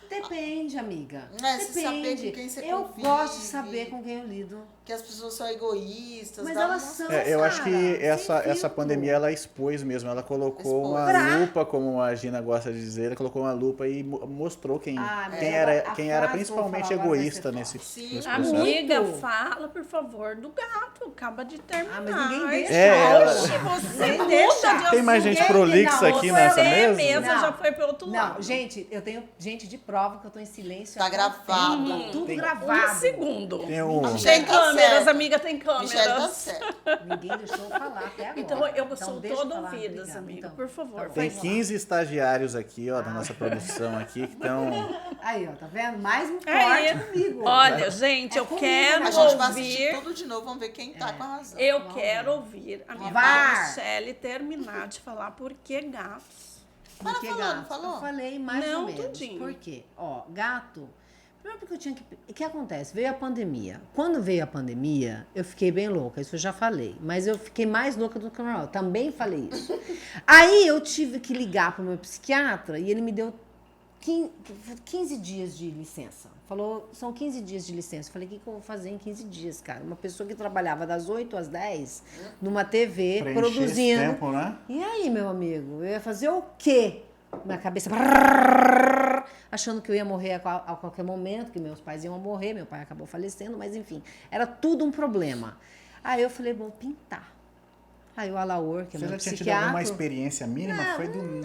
Depende, amiga. É, se saber Depende. com quem você eu convive. gosto de saber com quem eu lido. que as pessoas são egoístas. Mas dá elas uma- são, Eu acho Sara, que sem essa filtro. pandemia, ela expôs mesmo. Ela colocou Expôs. uma Pra- lupa, como a Gina gosta de dizer, ela colocou uma lupa e mostrou quem Mas era, a quem frase era que eu vou principalmente falar agora vai egoísta ser nesse, forte. Sim. nesse processo. Amiga, Muito. fala, por favor, do gato. Acaba de terminar. mas ninguém deixa. Oxe, você Ninguém muda deixa. de Tem mais assunto. gente prolixa Não, aqui você nessa Você mesa? mesma Não. já foi pro outro Não, lado. gente, eu tenho gente de prova que eu tô em silêncio. Tá há gravado. muito tempo. Tudo Tem- gravado. Um segundo. Tem um- A Michelle Tem tá câmeras, certa. amiga, tem câmeras. Michelle tá certa. Ninguém deixou eu falar até agora. Então eu sou deixa toda falar, ouvidas, obrigada. amiga. Então, Por favor, Tem vamos lá. 15 estagiários aqui, ó, da nossa produção aqui, que estão... Aí, ó, tá vendo? Mais um Aí. corte comigo. Olha, gente, É eu comigo, quero A gente vai assistir ouvir. tudo de novo, vamos ver quem tá com a razão. Eu quero ouvir a minha VAR. Michelle terminar de falar por que gatos. Por que falou, gato? não falou? Eu falei mais Não, ou menos. tudinho. Por quê? Ó, gato. Primeiro porque eu tinha que. O que acontece? Veio a pandemia. Quando veio a pandemia, eu fiquei bem louca. Isso eu já falei. Mas eu fiquei mais louca do que o normal. Também falei isso. Aí eu tive que ligar pro meu psiquiatra e ele me deu 15 dias de licença. Falou, são 15 dias de licença. Eu falei, o que eu vou fazer em 15 dias, cara? Uma pessoa que trabalhava das 8 às 10 numa TV, Preencher esse produzindo. tempo, né? E aí, meu amigo? Eu ia fazer o quê? Minha cabeça... Achando que eu ia morrer a qualquer momento, que meus pais iam morrer. Meu pai acabou falecendo, mas enfim. Era tudo um problema. Aí eu falei, vou pintar. Aí o Alaor, que é Você meu já tinha tido psiquiatra... alguma experiência mínima? Foi do...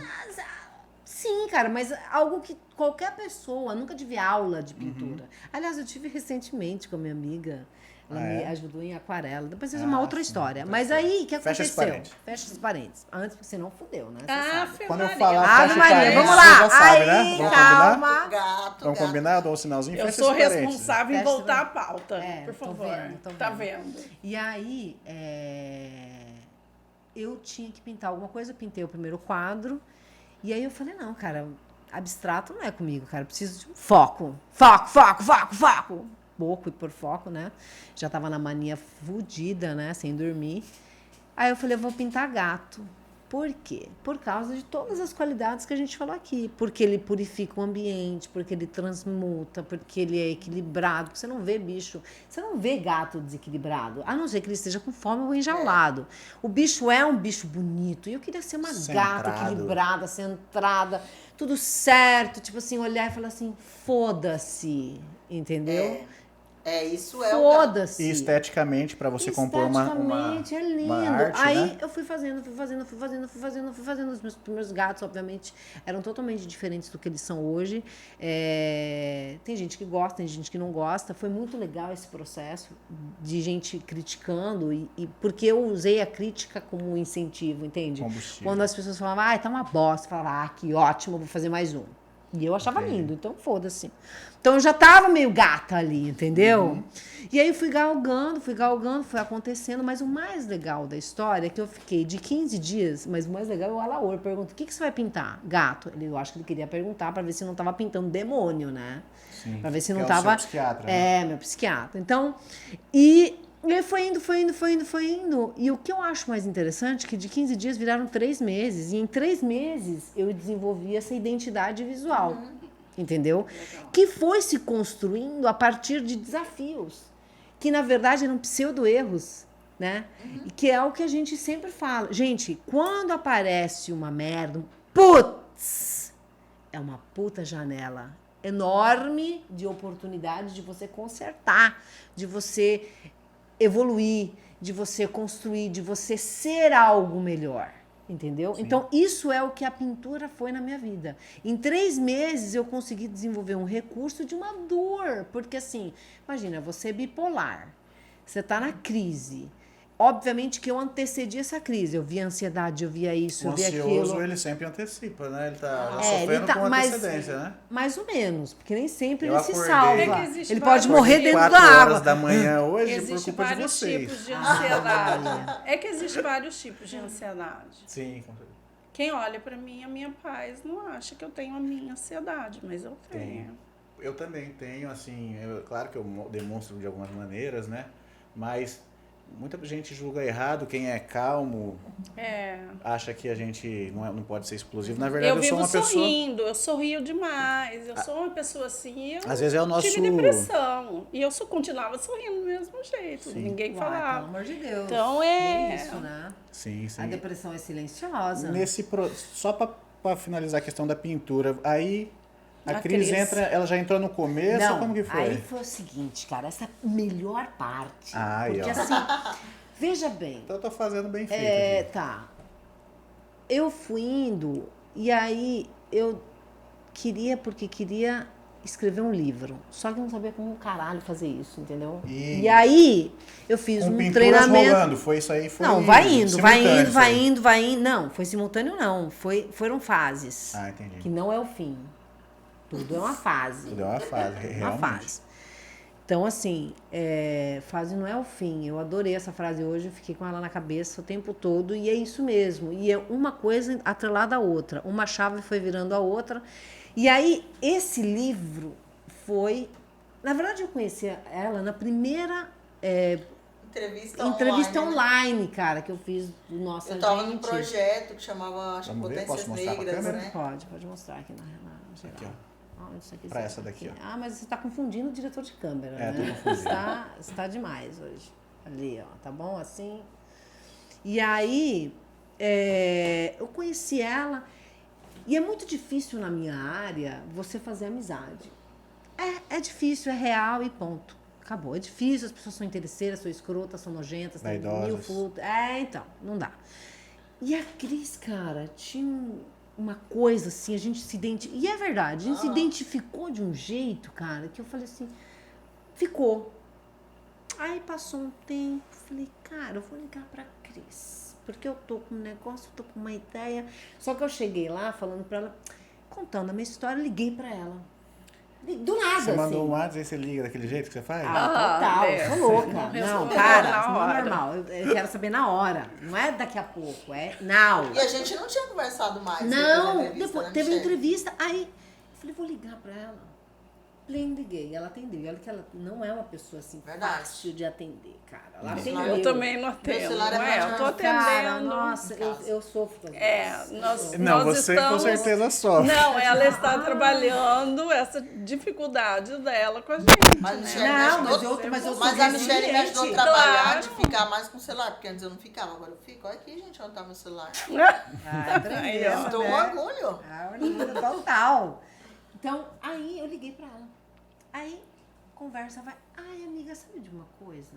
Sim, cara, mas algo que qualquer pessoa, nunca tive aula de pintura. Aliás, eu tive recentemente com a minha amiga. Ela me ajudou em aquarela. Depois é uma outra sim, história. outra Mas história. aí, o que Fecha aconteceu? esse parênteses. Fecha os parênteses. Antes, porque senão fudeu, né? Você Ah, sabe. Quando eu Maria. falar, Ave fecha Maria, parênteses, vamos você lá. já sabe, Aí, né? Vamos calma. combinar? Gato, Vamos gato. combinar? Eu dou um sinalzinho, Eu fecha sou esse parênteses. responsável em Fecha voltar à pauta. É, por tô favor. vendo, tô Tá vendo. vendo? E aí, eu tinha que pintar alguma coisa. Eu pintei o primeiro quadro. E aí eu falei, não, cara, abstrato não é comigo, cara. Eu preciso de um foco. Foco. Pouco e por foco, né? Já tava na mania fudida, né? Sem dormir. Aí eu falei, eu vou pintar gato. Por quê? Por causa de todas as qualidades que a gente falou aqui. Porque ele purifica o ambiente, porque ele transmuta, porque ele é equilibrado. Você não vê bicho, você não vê gato desequilibrado. A não ser que ele esteja com fome ou enjaulado. O bicho é um bicho bonito. E eu queria ser uma Centrado. gata equilibrada, centrada, tudo certo. Tipo assim, olhar e falar assim, foda-se. Entendeu? Isso é o gato. Foda-se. E esteticamente, para você compor uma Esteticamente, é lindo. arte, Aí né? eu fui fazendo. Os meus primeiros gatos, obviamente, eram totalmente diferentes do que eles são hoje. Tem gente que gosta, tem gente que não gosta. Foi muito legal esse processo de gente criticando, porque eu usei a crítica como incentivo, entende? Combustível. Quando as pessoas falavam, tá uma bosta, eu falava, que ótimo, vou fazer mais um. E eu achava Entendi. lindo, então foda-se. Então eu já tava meio gata ali, entendeu? E aí fui galgando, foi acontecendo. Mas o mais legal da história é que eu fiquei de 15 dias, mas o mais legal é o Alaor. Pergunta, o que você vai pintar? Gato. Eu acho que ele queria perguntar pra ver se não tava pintando demônio, né? Sim, Pra ver se que não é o tava... seu psiquiatra, né? meu psiquiatra. Então, e aí foi indo. E o que eu acho mais interessante é que de 15 dias viraram 3 meses. E em 3 meses eu desenvolvi essa identidade visual. Entendeu? Que foi se construindo a partir de desafios. Que, na verdade, eram pseudo-erros, né? E que é o que a gente sempre fala. Gente, quando aparece uma merda, putz, é uma puta janela enorme de oportunidade de você consertar, de você evoluir, de você construir, de você ser algo melhor. Entendeu? Sim. Então, isso é o que a pintura foi na minha vida. Em 3 meses, eu consegui desenvolver um recurso de uma dor. Porque, assim, imagina, você é bipolar. Você está na crise. Obviamente que eu antecedi essa crise. Eu via ansiedade, eu via isso, O eu via ansioso, aquilo. ele sempre antecipa, né? Ele tá É, sofrendo ele tá- com mas- antecedência, né? Mais ou menos, porque nem sempre Eu ele se acordei- salva. É que existe Ele vários pode morrer tipos. dentro 4 da horas água. da manhã hoje por Existem culpa de vários vocês. tipos de ansiedade. É que existem vários tipos de ansiedade. Sim, com certeza. Quem olha pra mim, a minha paz, não acha que eu tenho a minha ansiedade, mas eu tenho. Eu também tenho, assim, claro que eu demonstro de algumas maneiras, né? Mas muita gente julga errado quem é calmo, É. acha que a gente não pode ser explosivo. Na verdade, Eu eu sou vivo uma pessoa... sorrindo, eu sorrio demais, eu sou uma pessoa assim, eu Às vezes é o nosso... tive depressão. E eu continuava sorrindo do mesmo jeito, Sim. ninguém Uai, pelo falava. amor de Deus. Então, Que isso, né? Sim, sim. A depressão é silenciosa. Só para finalizar a questão da pintura, aí a A Cris Cris. entra, ela já entrou no começo, Não, como que foi? aí foi o seguinte, cara, essa é a melhor parte. Aí, porque ó. assim, veja bem, Então eu tô fazendo bem feito aqui. tá. Eu fui indo e aí eu queria escrever um livro. Só que eu não sabia como caralho fazer isso, entendeu? E- E aí eu fiz Com um pinturas treinamento. rolando, foi isso aí? Foi Não, vai indo. simultâneo, Vai indo. Não, foi simultâneo não. Foram fases. Ah, entendi. Que não é o fim. Tudo é uma fase. Tudo é uma fase, Uma realmente. fase. Então, assim, fase não é o fim. Eu adorei essa frase hoje, eu fiquei com ela na cabeça o tempo todo, e é isso mesmo. E é uma coisa atrelada à outra. Uma chave foi virando a outra. E aí, esse livro foi... Na verdade, eu conheci ela na primeira entrevista né? online, cara, que eu fiz do Nossa Eu tava Gente. num projeto que chamava, acho que Vamos ver? Potências Posso mostrar pra Negras, câmera? né? Pode mostrar aqui na geral. Aqui, Isso aqui, Pra isso essa daqui, ó. Ah, mas você tá confundindo o diretor de câmera, É, né? tô confundindo. Você tá demais hoje. Ali, ó, tá bom? Assim. E aí, eu conheci ela, e é muito difícil na minha área você fazer amizade. É difícil, é real e ponto. Acabou. É difícil, as pessoas são interesseiras, são escrotas, são nojentas, tem Vaidosas. mil frutos. Então, não dá. E a Cris, cara, tinha uma coisa assim, a gente se identificou. E é verdade, a gente se identificou de um jeito, cara, que eu falei assim, ficou. Aí passou um tempo, falei, cara, eu vou ligar pra Cris, porque eu tô com um negócio, tô com uma ideia. Só que eu cheguei lá falando pra ela, contando a minha história, liguei pra ela. Do nada, Você mandou assim. um WhatsApp e você liga daquele jeito que você faz? Total, eu sou louca. Não, respondeu para, na isso não é hora. normal. Eu quero saber na hora. Não é daqui a pouco, é now. E a gente não tinha conversado mais. Não, depois da entrevista, depois né, teve Michele? entrevista, aí eu falei, vou ligar pra ela. Liguei, ela atendeu. E olha que ela não é uma pessoa assim Verdade. fácil de atender, cara. Ela Não. atendeu. Eu também não atendo, celular é não é? Eu tô Cara, atendendo. nossa, em casa. eu sofro. com isso. Nós Não, nós você estamos... com certeza sofre. Não, ela está trabalhando essa dificuldade dela com a gente. Mas, né? Michele, Não, me ajudou, mas eu sou mas a Michele me ajudou a resiliente. trabalhar Claro. de ficar mais com o celular, porque antes eu não ficava, agora eu fico. Olha aqui, gente, onde tá meu celular. Aí, ó. Estou um orgulho. Orgulho total. Então, aí eu liguei pra ela. Aí, conversa vai. Ai, amiga, sabe de uma coisa?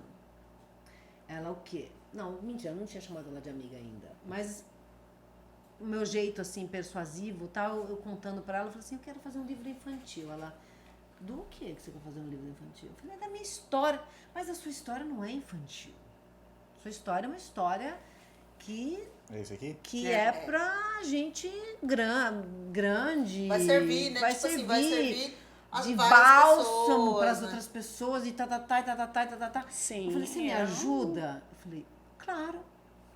Ela o quê? Não, mentira, eu não tinha chamado ela de amiga ainda. Mas o meu jeito, assim, persuasivo tal, eu contando pra ela, eu falei assim, eu quero fazer um livro infantil. Ela, do que você quer fazer um livro infantil? Eu falei, é da minha história. Mas a sua história não é infantil. Sua história é uma história que É esse aqui? é pra gente grande. Vai servir, né? Vai Tipo servir assim, vai servir as de várias bálsamo pessoas, para as né? outras pessoas e tá. Sim. Eu falei, você me é. ajuda? Eu falei, claro.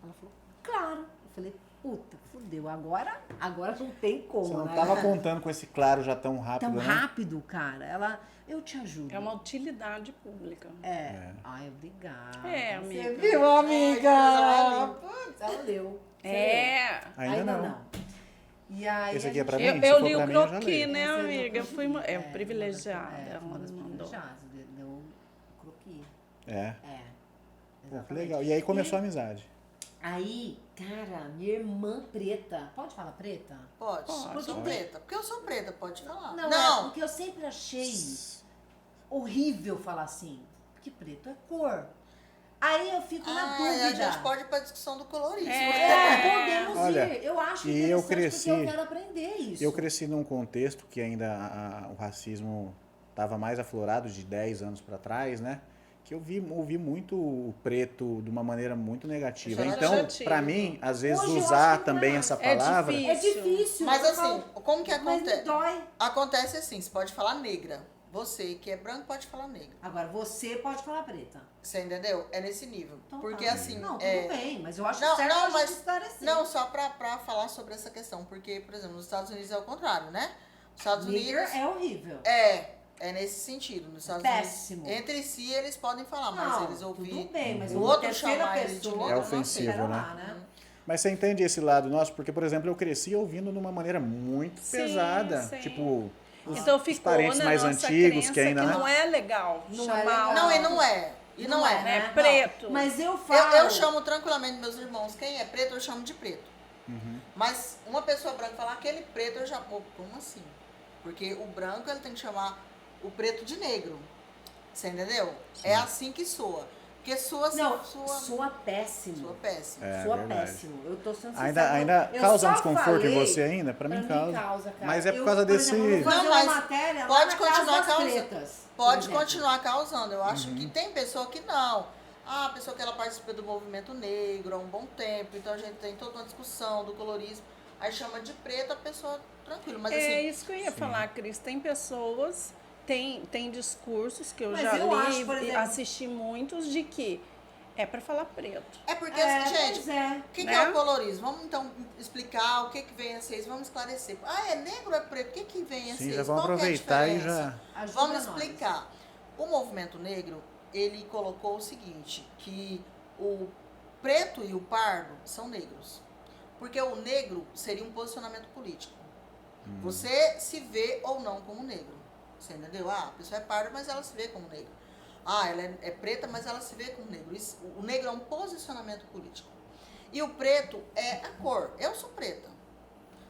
Ela falou, claro. Eu falei, puta, fudeu. Agora não tem como, Você não né? tava contando com esse claro já tão rápido, Tão né? rápido, cara. Ela, eu te ajudo. É uma utilidade pública. Ai, obrigada. É, Você amiga. viu, amiga? Putz, ela deu. É. Ainda não. E aí Esse a aqui é pra gente- mim? Eu, Se eu for li pra o mim, eu já croquis, leio. né, Essa amiga? croquis. Fui privilegiada. Foi Ela uma das me mandou. privilegiadas, deu um croquis. É. Pô, que Exatamente. legal. E aí começou a amizade. Aí, cara, minha irmã preta. Pode falar preta? Pode, Pode. sou preta. Porque eu sou preta, pode falar. Não, porque eu sempre achei horrível falar assim. Porque preto é cor. Aí eu fico na A dúvida. gente pode ir pra discussão do colorismo. Podemos Olha, ir. Eu acho e eu interessante cresci- porque eu quero aprender isso. Eu cresci num contexto que ainda o racismo estava mais aflorado de 10 anos para trás, né? Que eu ouvi muito o preto de uma maneira muito negativa. Isso é Então, negativo. para mim, às vezes Hoje eu usar acho que não também é. essa É palavra... difícil. É difícil. Mas eu assim, falo, como que mas me acontece? dói. Acontece assim, você pode falar negra. Você que é branco pode falar negra. Agora, você pode falar preta. Você entendeu? É nesse nível. Então Porque tá. assim. Não, tudo é... bem, mas eu acho Não, certo não, a gente mas- esclarecer. Não, só pra falar sobre essa questão. Porque, por exemplo, nos Estados Unidos é o contrário, né? Os Estados Nigger Unidos. é horrível. É. É nesse sentido. Nos Estados Péssimo. Unidos, entre si eles podem falar, mas Não, eles ouvirem tudo bem, mas o uma outro terceira chamar ele de pessoa... negro, É eu não ofensivo, aceito. Pera né? lá, né? Mas você entende esse lado nosso? Porque, por exemplo, eu cresci ouvindo de uma maneira muito Sim, pesada. sim. Tipo, Então os ficou parentes na mais nossa antigos que crença ainda, que né? não é legal Não é chamar legal. Não, e não é. E não é. né? Não. Preto. Mas eu falo... Eu chamo tranquilamente meus irmãos. Quem é preto, eu chamo de preto. Mas uma pessoa branca falar aquele preto, eu já... Pô, como assim? Porque o branco, ele tem que chamar o preto de negro. Você entendeu? É assim que soa. Porque soa... Não, soa soa péssimo. soa péssimo. É, Soa verdade. péssimo. Eu tô sendo sincera. Ainda Eu causa um só desconforto em falei- você ainda? Pra mim causa. cara. Mas é por Eu, causa desse... exemplo, eu vou fazer Não, uma mas matéria pode lá na continuar Casa das causando. Pretas, por Pode exemplo. continuar causando. Eu acho que tem pessoa que não. Ah, a pessoa que ela participa do movimento negro há um bom tempo, então a gente tem toda uma discussão do colorismo. Aí chama de preto a pessoa tranquilo. Mas É assim, isso que eu ia falar, Cris. Tem pessoas, tem discursos que eu Mas já eu li acho, por e exemplo- assisti muitos de que é para falar preto. é porque, Pois gente, é. o que né? é o colorismo? Vamos então explicar o que vem a ser isso, vamos esclarecer. Ah, é negro ou é preto? O que vem a ser Sim, isso? já vamos Qual que é a aproveitar e diferença? já... Ajuda Vamos nós. explicar. O movimento negro, ele colocou o seguinte, que o preto e o pardo são negros. Porque o negro seria um posicionamento político. Você se vê ou não como negro. Você entendeu? Ah, a pessoa é parda, mas ela se vê como negro. Ah, ela é preta, mas ela se vê como negro. O negro é um posicionamento político. E o preto é a cor. Eu sou preta.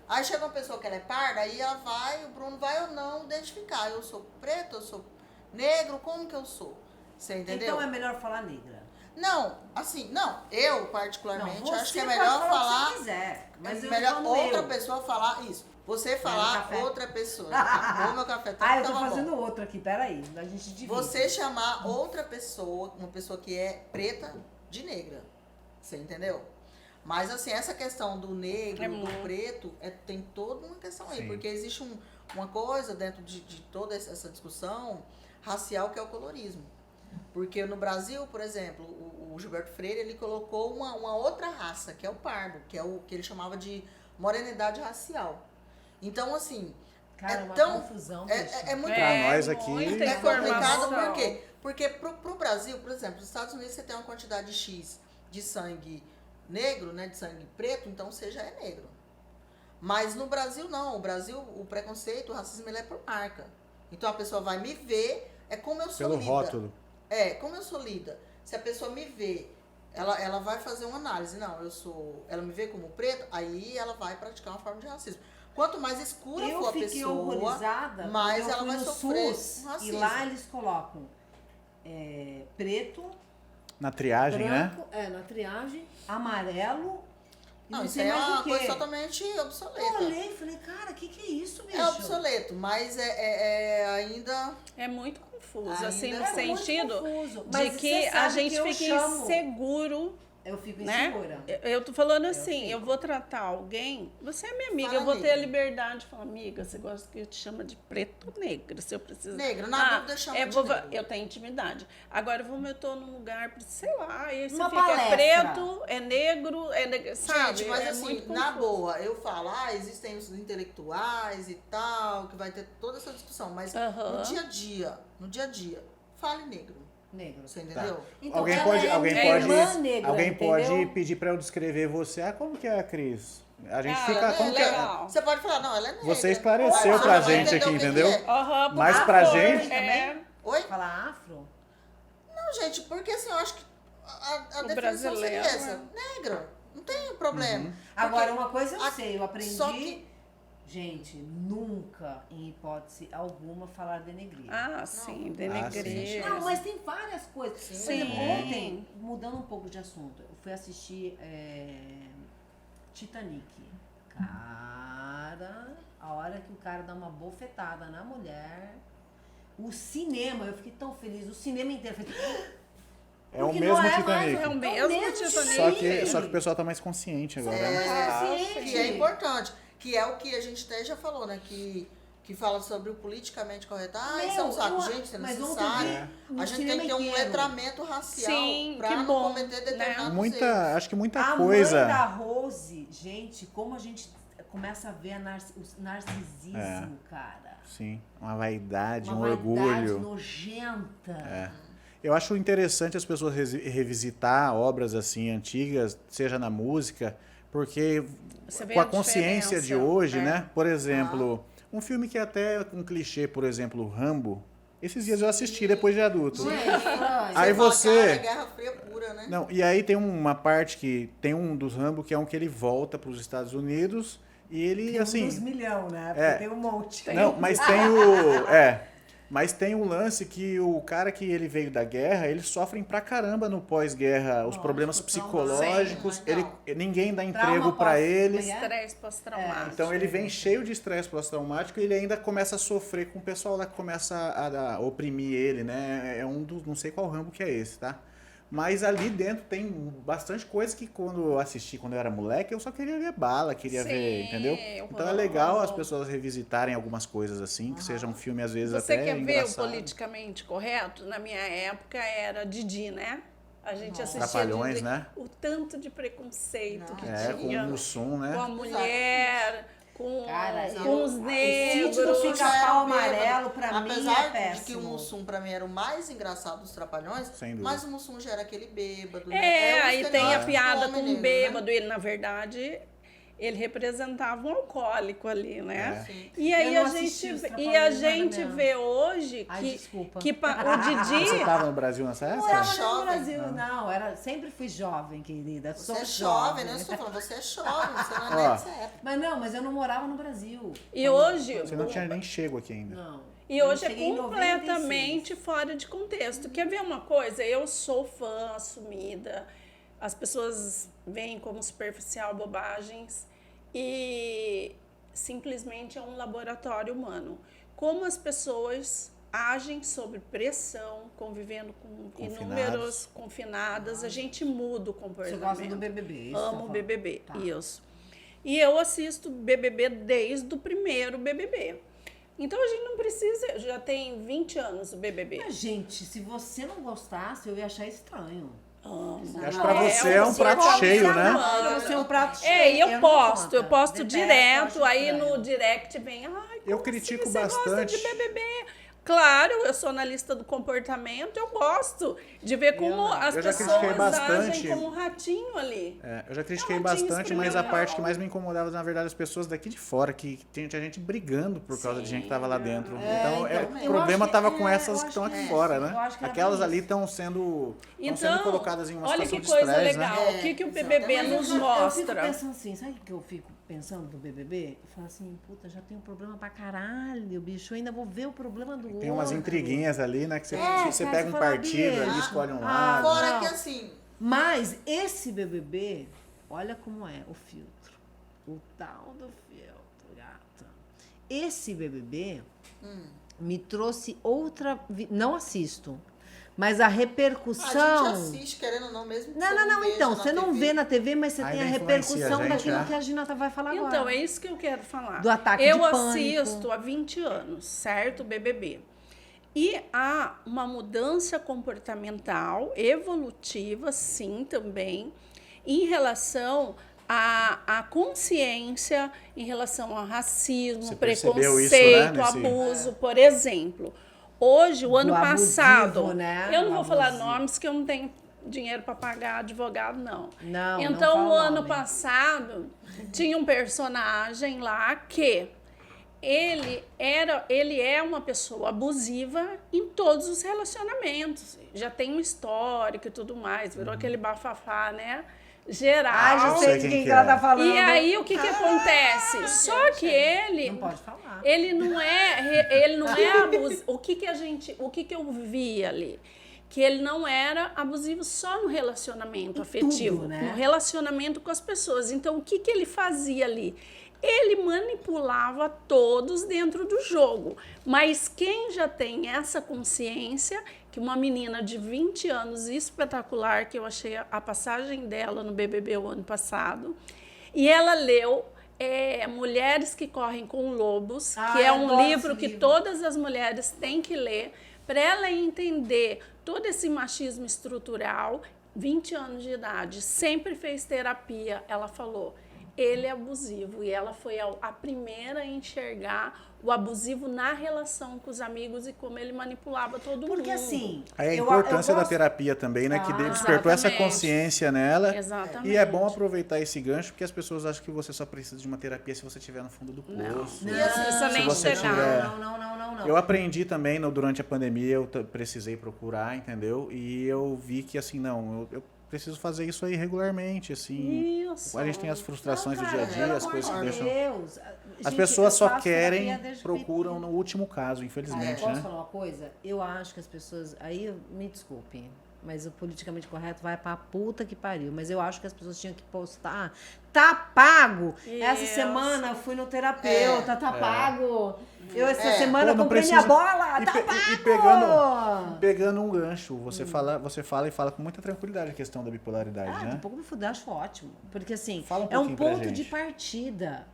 Aí chega uma pessoa que ela é parda, aí ela vai, o Bruno vai ou não identificar. Eu sou preto, eu sou negro, como que eu sou? Você entendeu? Então é melhor falar negra. Não, assim, não. Eu, particularmente, Não, acho que é você melhor pode falar o que falar... você quiser, mas eu melhor falo outra eu. pessoa falar isso. Você Vai no falar café. outra pessoa. Acabou meu café. Ah, eu tô tava fazendo bom. outro aqui, peraí. A gente divide. Você chamar outra pessoa, uma pessoa que é preta, de negra. Você entendeu? Mas assim, essa questão do negro, É do muito. preto, tem toda uma questão aí. Sim. Porque existe uma coisa dentro de toda essa discussão racial que é o colorismo. Porque no Brasil, por exemplo, o Gilberto Freire, ele colocou uma outra raça, que é o pardo, que é o que ele chamava de morenidade racial. Então, assim, Cara, é uma tão... confusão, É, bicho. é muito Pra nós aqui- muita é complicado informação. por quê? Porque pro Brasil, por exemplo, nos Estados Unidos você tem uma quantidade X de sangue negro, né, de sangue preto, então você já é negro. Mas no Brasil não, o Brasil, o preconceito, o racismo, ele é por marca. Então a pessoa vai me ver, é como eu sou Pelo lida. rótulo. É, como eu sou lida. Se a pessoa me vê, ela vai fazer uma análise. Não, ela me vê como preto, aí ela vai praticar uma forma de racismo. Quanto mais escura Eu for a fiquei pessoa, horrorizada mais porque eu ela fui vai no sofrer SUS um e racismo. lá eles colocam preto, Na triagem, né? branco, na triagem, amarelo e Não, não isso sei aí é mais uma o quê. coisa totalmente Eu obsoleta. olhei e falei, cara, o que é isso, bicho? É obsoleto, mas é ainda... É muito confuso, Ainda assim, no é muito sentido confuso. de Mas que você a sabe gente que eu fica chamo. inseguro, Eu fico né? insegura. Eu tô falando assim, fico. eu vou tratar alguém, você é minha amiga, Fala eu vou ter a negra. liberdade de falar, amiga, você gosta que eu te chama de preto ou negra, se eu preciso. Negro, na dúvida chama de negro. Eu tenho intimidade. Agora, eu tô num lugar, sei lá, e aí você Uma fica, palestra. é preto, é negro, sabe? Gente, mas é assim, muito na confuso. boa, eu falo, existem os intelectuais e tal, que vai ter toda essa discussão, mas Aham. no dia a dia, fale negro. Negro. Você entendeu? Então, Alguém ela pode, é alguém minha pode, irmã negra, alguém pode entendeu? pedir pra eu descrever você. Ah, como que é a Cris? A gente Ah, fica Ela é como que é? legal. Você pode falar, não, ela é negra. Você esclareceu Aí pra você vai gente entender aqui, o que que entendeu? é. Aham, por Mas pra favor, gente- Oi? Falar afro? Não, gente, porque assim, eu acho que a O definição seria brasileiro, essa. Negra. Não tem problema. Agora, Porque uma coisa eu a- sei, eu aprendi... só que- Gente, nunca, em hipótese alguma, falar denegrir. Ah, sim, denegrir. Não, mas tem várias coisas. Por exemplo, Sim. ontem, mudando um pouco de assunto, eu fui assistir Titanic. Cara, a hora que o cara dá uma bofetada na mulher, o cinema, eu fiquei tão feliz, o cinema inteiro. É o Porque mesmo não é mais- Titanic. É o mesmo Titanic. Só que o pessoal tá mais consciente agora. né? Que é importante. Que é o que a gente até já falou, né? Que fala sobre o politicamente correto. Ah, isso é um saco. Gente, isso é mas ontem eu necessário. vi no A gente tem que ter um cinema inteiro. letramento racial Sim, pra que não bom, cometer né? determinados erros. Muita, acho que muita A coisa. mãe da Rose, gente, como a gente começa a ver o narcisismo, cara. Sim, uma vaidade, Uma um vaidade orgulho. nojenta. Eu acho interessante as pessoas revisitar obras assim antigas, seja na música, porque Você vê com a a consciência de diferença, hoje, é. né? Por exemplo, um filme que é até um clichê, por exemplo, Rambo. Esses dias eu assisti depois de adulto. Não é estranho? Aí fala, você- cara, é Guerra Fria pura, né? Não, e aí tem uma parte que tem um dos Rambo que é um que ele volta para os Estados Unidos e ele Tem assim, uns milhão, né? Porque é. tem um monte. não, mas tem o mas tem um lance que o cara que ele veio da guerra, eles sofrem pra caramba no pós-guerra, os Lógico, problemas psicológicos, Sim, mas ninguém dá Trauma emprego pra pós- ele. como é? Estresse pós-traumático. Então ele vem cheio de estresse pós-traumático e ele ainda começa a sofrer com o pessoal lá que começa a oprimir ele, né? É um dos, não sei qual Rambo que é esse, tá? Mas ali dentro tem bastante coisa que quando eu assisti, quando eu era moleque, eu só queria ver bala, queria Sim, ver, entendeu? o Então é legal as pessoas revisitarem algumas coisas assim, que seja um filme às vezes Você até quer ver o engraçado. politicamente correto? Na minha época era Didi, né? A gente assistia Trapalhões, Didi, né? o tanto de preconceito que É, com tinha o Mussum, né? com a mulher, com, Cara, com os o negros. sítio do Já Pica-Pau era Amarelo, bêbado. pra mim, Apesar é de que péssimo. o Mussum, pra mim, era o mais engraçado dos Trapalhões, Sem dúvida. mas o Mussum já era aquele bêbado. né? É, o aí tem a estereótipo do piada homem com o negro, bêbado. né? Ele, na verdade, ele representava um alcoólico ali, né? É. Sim. E aí Eu a não assisti gente, os e a Trapalhões nada gente mesmo. vê hoje Ai, que, desculpa. o Didi... Você tava no Brasil nessa Não época? era Jovem. no Brasil, não. Sempre fui jovem, querida. Você Sou é jovem, né? Você tá falando, você é jovem, você não é Ó. nessa época. Mas eu não morava no Brasil. E hoje, Você não tinha nem chego aqui ainda. Não. e Eu hoje é cheguei em completamente fora de contexto. Quer ver uma coisa? Eu sou fã assumida. As pessoas veem como superficial bobagens e simplesmente é um laboratório humano. Como as pessoas agem sob pressão, convivendo com Confinados. inúmeros confinadas, a gente muda o Você comportamento. gosta do BBB? isso que eu Amo falo. BBB, Tá. isso. E eu assisto BBB desde o primeiro BBB. Então a gente não precisa, já tem 20 anos o BBB. Mas, gente, se você não gostasse, eu ia achar estranho. Amo. Acho que pra você é um Você prato come cheio, né? salada, Pra você é um prato cheio. É, e eu não posto, conto. eu posto Detesto, direto, acho aí estranho. no direct vem, ai, Eu como critico assim você gosta bastante. de BBB? Claro, eu sou analista do comportamento, eu gosto de ver como as Eu já pessoas critiquei bastante. agem como um ratinho ali. É, eu já critiquei É um ratinho bastante, mas a experimental. parte que mais me incomodava, na verdade, as pessoas daqui de fora, que tinha gente brigando por causa de gente que tava lá dentro. Então, o eu problema acho que- tava com essas eu que estão acho aqui que fora, eu né? acho que era Aquelas bem ali isso. estão sendo Então, colocadas em uma olha situação que de coisa estresse, legal. né? O que o BBB Mas nos eu fico mostra? pensando assim, sabe o que eu fico pensando do BBB? Eu falo assim, puta, já tenho problema pra caralho, bicho. Eu ainda vou ver o problema do outro. Tem umas intriguinhas ali, né? Que você, É, você cara, pega você um fala, partido ali, bicho. escolhe um Ah, lado. Fora não. que assim, Mas esse BBB, olha como é o filtro. O tal do filtro, gata. Esse BBB me trouxe outra... Não assisto. Mas a a repercussão... gente assiste, querendo ou não, mesmo que Não, você não, não, veja então, na você não TV. vê na TV, mas você Ainda tem a influencia repercussão a gente, daquilo né? que a Ginata vai falar agora. Então, é isso que eu quero falar. Do ataque eu de pânico. assisto há 20 anos, certo? BBB. E há uma mudança comportamental, evolutiva, sim, também, em relação à consciência, em relação ao racismo, Você percebeu isso, preconceito, né, nesse- abuso, por exemplo. Hoje, o ano abusivo, passado, né? eu não Do vou falar abusivo. nomes, que eu não tenho dinheiro para pagar advogado, não. Não, Então, não o fala ano nome. passado, tinha um personagem lá que ele é uma pessoa abusiva em todos os relacionamentos. Já tem um histórico e tudo mais, virou aquele bafafá, né? Geral. Ah, já sei sei de quem quem que que ela é. tá falando. E aí, o que que acontece? Só que ele... Não pode falar. Ele não é abusivo. O que que eu vi ali? Que ele não era abusivo só no relacionamento Em afetivo, tudo, né? no relacionamento com as pessoas. Então, o que que ele fazia ali? Ele manipulava todos dentro do jogo. Mas quem já tem essa consciência, que uma menina de 20 anos espetacular, que eu achei a passagem dela no BBB o ano passado, e ela leu Mulheres que Correm com Lobos, Ah, que é eu um adoro livro esse que livro. todas as mulheres têm que ler para ela entender todo esse machismo estrutural. 20 anos de idade, sempre fez terapia. Ela falou: ele é abusivo. E ela foi a primeira a enxergar o abusivo na relação com os amigos e como ele manipulava todo mundo. Porque assim... Aí a eu importância da gosto- terapia também, né? Que Ah, despertou essa exatamente. consciência nela. Exatamente. E é bom aproveitar esse gancho, porque as pessoas acham que você só precisa de uma terapia se você estiver no fundo do poço. Não E assim, precisa nem você chegar. tiver- Não. Eu aprendi também durante a pandemia, eu precisei procurar, entendeu? E eu vi que assim, não, eu preciso fazer isso aí regularmente, assim. Isso. A gente tem as frustrações Não, do cara, dia a dia, pelo as coisas que amor de deixam. Deus. As Gente, pessoas eu só faço querem, terapia desde procuram pequena. no último caso, Ah, infelizmente, posso né? falar uma coisa? Eu acho que as pessoas... Aí, me desculpe, mas o politicamente correto vai pra puta que pariu. Mas eu acho que as pessoas tinham que postar. Tá pago! Essa Isso. semana eu fui no terapeuta, tá pago! Eu essa É. semana Pô, não comprei precisa- minha bola, e tá pe- pago! e pegando um gancho, você fala e fala com muita tranquilidade a questão da bipolaridade, Ah, né? um pouco me fuder, acho ótimo. Porque assim, Fala um é um pouquinho pra ponto de gente. partida.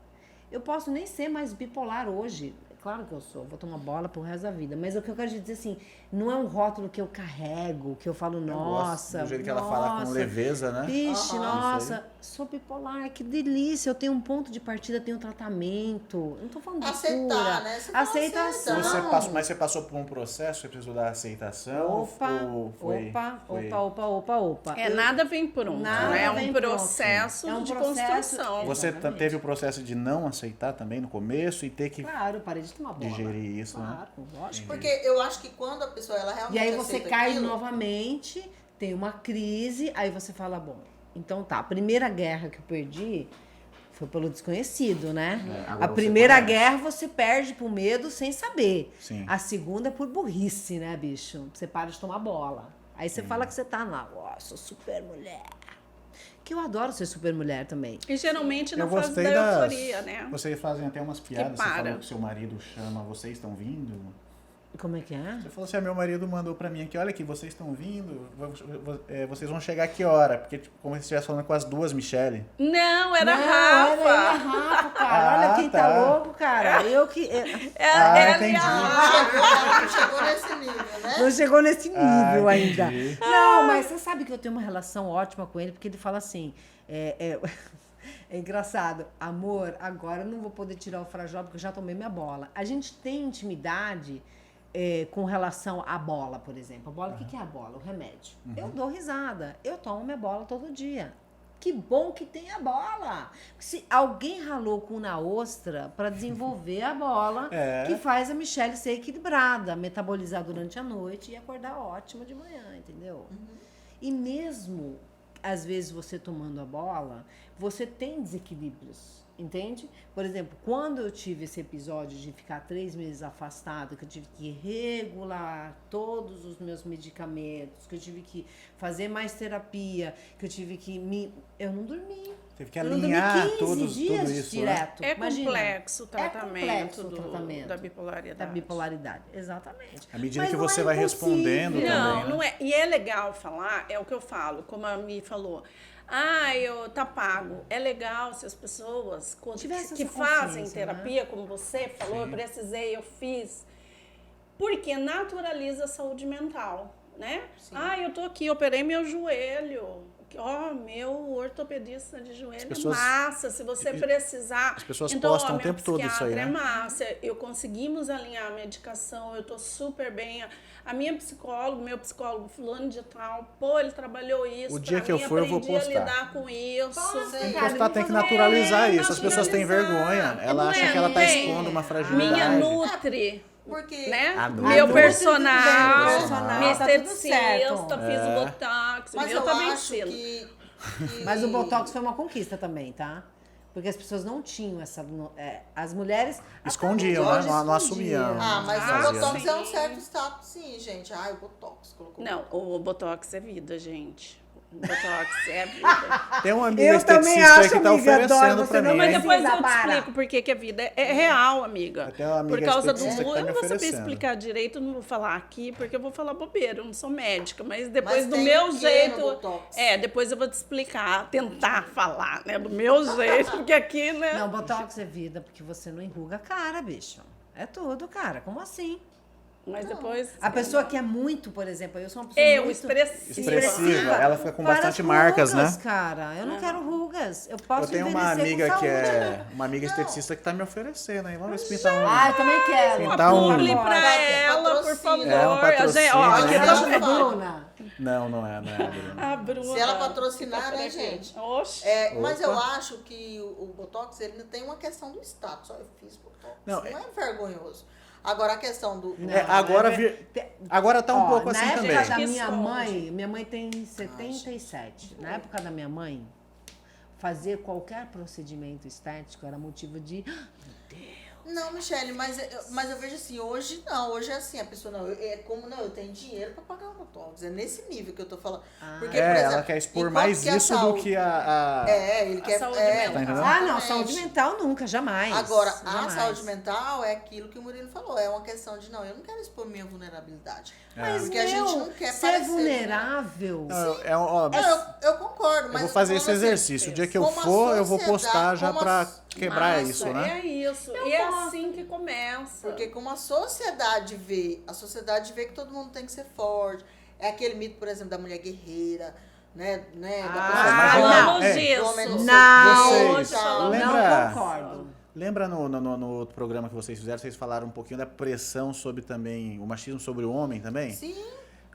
Eu posso nem ser mais bipolar hoje. Claro que eu sou, vou tomar bola pro resto da vida. Mas o que eu quero dizer assim, não é um rótulo que eu carrego, que eu falo, Eu gosto nossa. do jeito que ela fala com nossa, leveza, né? Vixe, Aham. nossa, sou bipolar, que delícia. Eu tenho um ponto de partida, tenho um tratamento. Eu não tô falando de Aceitar, cura. né? Você fala Aceitação. aceita. Mas você passou por um processo, você precisou da aceitação? ou foi? Opa. É, Eu- nada vem pronto, Nada né? É um vem pronto. processo É um de processo- construção. Você Exatamente. teve o processo de não aceitar também no começo e ter que Claro, parei de tomar bola. digerir isso, né? Claro, lógico. Porque eu acho que quando a pessoa ela realmente E aí você aceita cai aquilo, novamente, tem uma crise, aí você fala, bom, então tá, a primeira guerra que eu perdi foi pelo desconhecido, né? agora A você primeira conhece. guerra você perde por medo sem saber. Sim. A segunda é por burrice, né, bicho? Você para de tomar bola. Aí você fala que você tá lá, ó, sou super mulher. Que eu adoro ser super mulher também. E geralmente na Eu fase gostei da das... euforia, né? Vocês fazem até umas piadas, você para. falou que seu marido chama, vocês estão vindo? Como é que é? Você falou assim, meu marido mandou pra mim aqui, olha aqui, vocês estão vindo, vocês vão chegar que hora? Porque tipo, como se estivesse falando com as duas Michelle. Não, era Não, Rafa. Era ele, a Rafa, cara. Olha Ah, quem tá tá. louco, cara. Eu que... Ela e entendi. a Rafa. não chegou nesse nível, né? Não chegou nesse nível ainda. entendi. Não, mas você sabe que eu tenho uma relação ótima com ele, porque ele fala assim, é engraçado, amor, agora eu não vou poder tirar o frajol porque eu já tomei minha bola. A gente tem intimidade com relação à bola, por exemplo. A bola, o que é a bola? O remédio. Eu dou risada, eu tomo minha bola todo dia. Que bom que tem a bola. Se alguém ralou com na ostra para desenvolver a bola, que faz a Michelle ser equilibrada, metabolizar durante a noite e acordar ótima de manhã, entendeu? E mesmo, às vezes, você tomando a bola, você tem desequilíbrios, entende? Por exemplo, quando eu tive esse episódio de ficar 3 meses afastado, que eu tive que regular todos os meus medicamentos, que eu tive que fazer mais terapia, que eu tive que eu não dormi. Teve que Eu não dormi alinhar 15 tudo dias isso, né? direto. É Imagina. complexo o tratamento, complexo o tratamento da bipolaridade. Da bipolaridade, exatamente. À medida Mas que não você é vai impossível. respondendo também, Não, né? não é. E é legal falar, é o que eu falo, como a Mi falou. Tá pago. É legal se as pessoas Tivesse que essa fazem consciência, terapia, como você falou, eu precisei, eu fiz. Porque naturaliza a saúde mental, né? Eu tô aqui, operei meu joelho. Meu ortopedista de joelho pessoas- é massa, se você precisar. As pessoas então, postam o minha tempo todo isso aí, psiquiatra né? é massa, conseguimos alinhar a medicação, eu tô super bem. A minha psicóloga, meu psicólogo fulano de tal, ele trabalhou isso. O dia pra que eu mim, for, eu vou aprendi a postar. lidar com isso. Tem que Cara, postar, eu tem que vou fazer- naturalizar isso. As pessoas têm naturalizar. vergonha. Ela Não acha é, que ela tá tem. expondo uma fragilidade. Minha Nutri, Porque né? A Nutri. Meu A personal, personal, minha tá tudo esteticista, certo. fiz o botox, o mas meu eu tá acho vencido. que Mas o Botox foi uma conquista também, tá? Porque as pessoas não tinham essa... as mulheres... Escondiam, até né? hoje Não escondiam. assumiam. Ah, mas Ah, o Botox sim. é um certo status, sim, gente. O Botox colocou. Não, o botox é vida, gente. O botox é vida. Tem uma amiga Eu também esteticista aí acho, que tá amiga, oferecendo adoro, pra você não mim. vai Mas hein? depois eu te Para. explico por que a vida é real, amiga. Até uma amiga Por causa do esteticista que tá eu me não vou saber oferecendo. explicar direito, não vou falar aqui, porque eu vou falar bobeira, eu não sou médica, mas depois Mas do tem meu o quê no jeito. Botox? Depois eu vou te explicar, tentar falar, né? Do meu jeito, porque aqui, né? Não, Botox é vida porque você não enruga a cara, bicho. É tudo, cara. Como assim? Mas depois... A pessoa que é muito, por exemplo, eu sou uma pessoa muito expressiva. Ela fica com bastante Para marcas, rugas, né? cara. Eu não quero rugas. Eu posso Eu tenho uma envelhecer amiga com que saúde. é uma amiga esteticista que tá me oferecendo aí. Vamos ver se pintar um. Ah, eu também quero. Pintar um- Publi pra ela, por Patrocínio. favor. É, um patrocínio, Ó, né? aqui É tá... a Bruna. Não é, Bruna. A Bruna. Se ela patrocinar, né, Aqui. gente? Oxe. Mas Opa. eu acho que o Botox, ele não tem uma questão do status. Só eu fiz Botox. Não, Não é vergonhoso. Agora, a questão do... Agora tá um pouco na assim época também. da Que minha esconde. mãe tem 77. Na época da minha mãe, fazer qualquer procedimento estético era motivo de... Não, Michele, mas eu vejo assim, hoje não, hoje é assim, a pessoa não, eu tenho dinheiro pra pagar um Botox, é nesse nível que eu tô falando. Porque, por exemplo, Ela quer expor enquanto mais que a isso do saúde- que a... ele A quer... saúde Tá mental. entendendo? Ah, não, exatamente. saúde mental nunca, jamais. Agora, Jamais. a saúde mental é aquilo que o Murilo falou, é uma questão de, não, eu não quero expor minha vulnerabilidade. Mas, Porque a gente não quer ser parecer vulnerável... Eu concordo, Eu mas vou fazer eu esse tô falando assim, exercício. O dia que eu como a for, eu vou postar sociedade- já como a- pra quebrar Nossa, isso, né? É isso. E é assim que começa. Porque como a sociedade vê que todo mundo tem que ser forte. É aquele mito, por exemplo, da mulher guerreira, né? Da pessoa mas falamos é. disso. do homem não Não, Vocês tchau. lembra- não concordo. Lembra no outro programa que vocês fizeram, vocês falaram um pouquinho da pressão sobre também, o machismo sobre o homem também? Sim.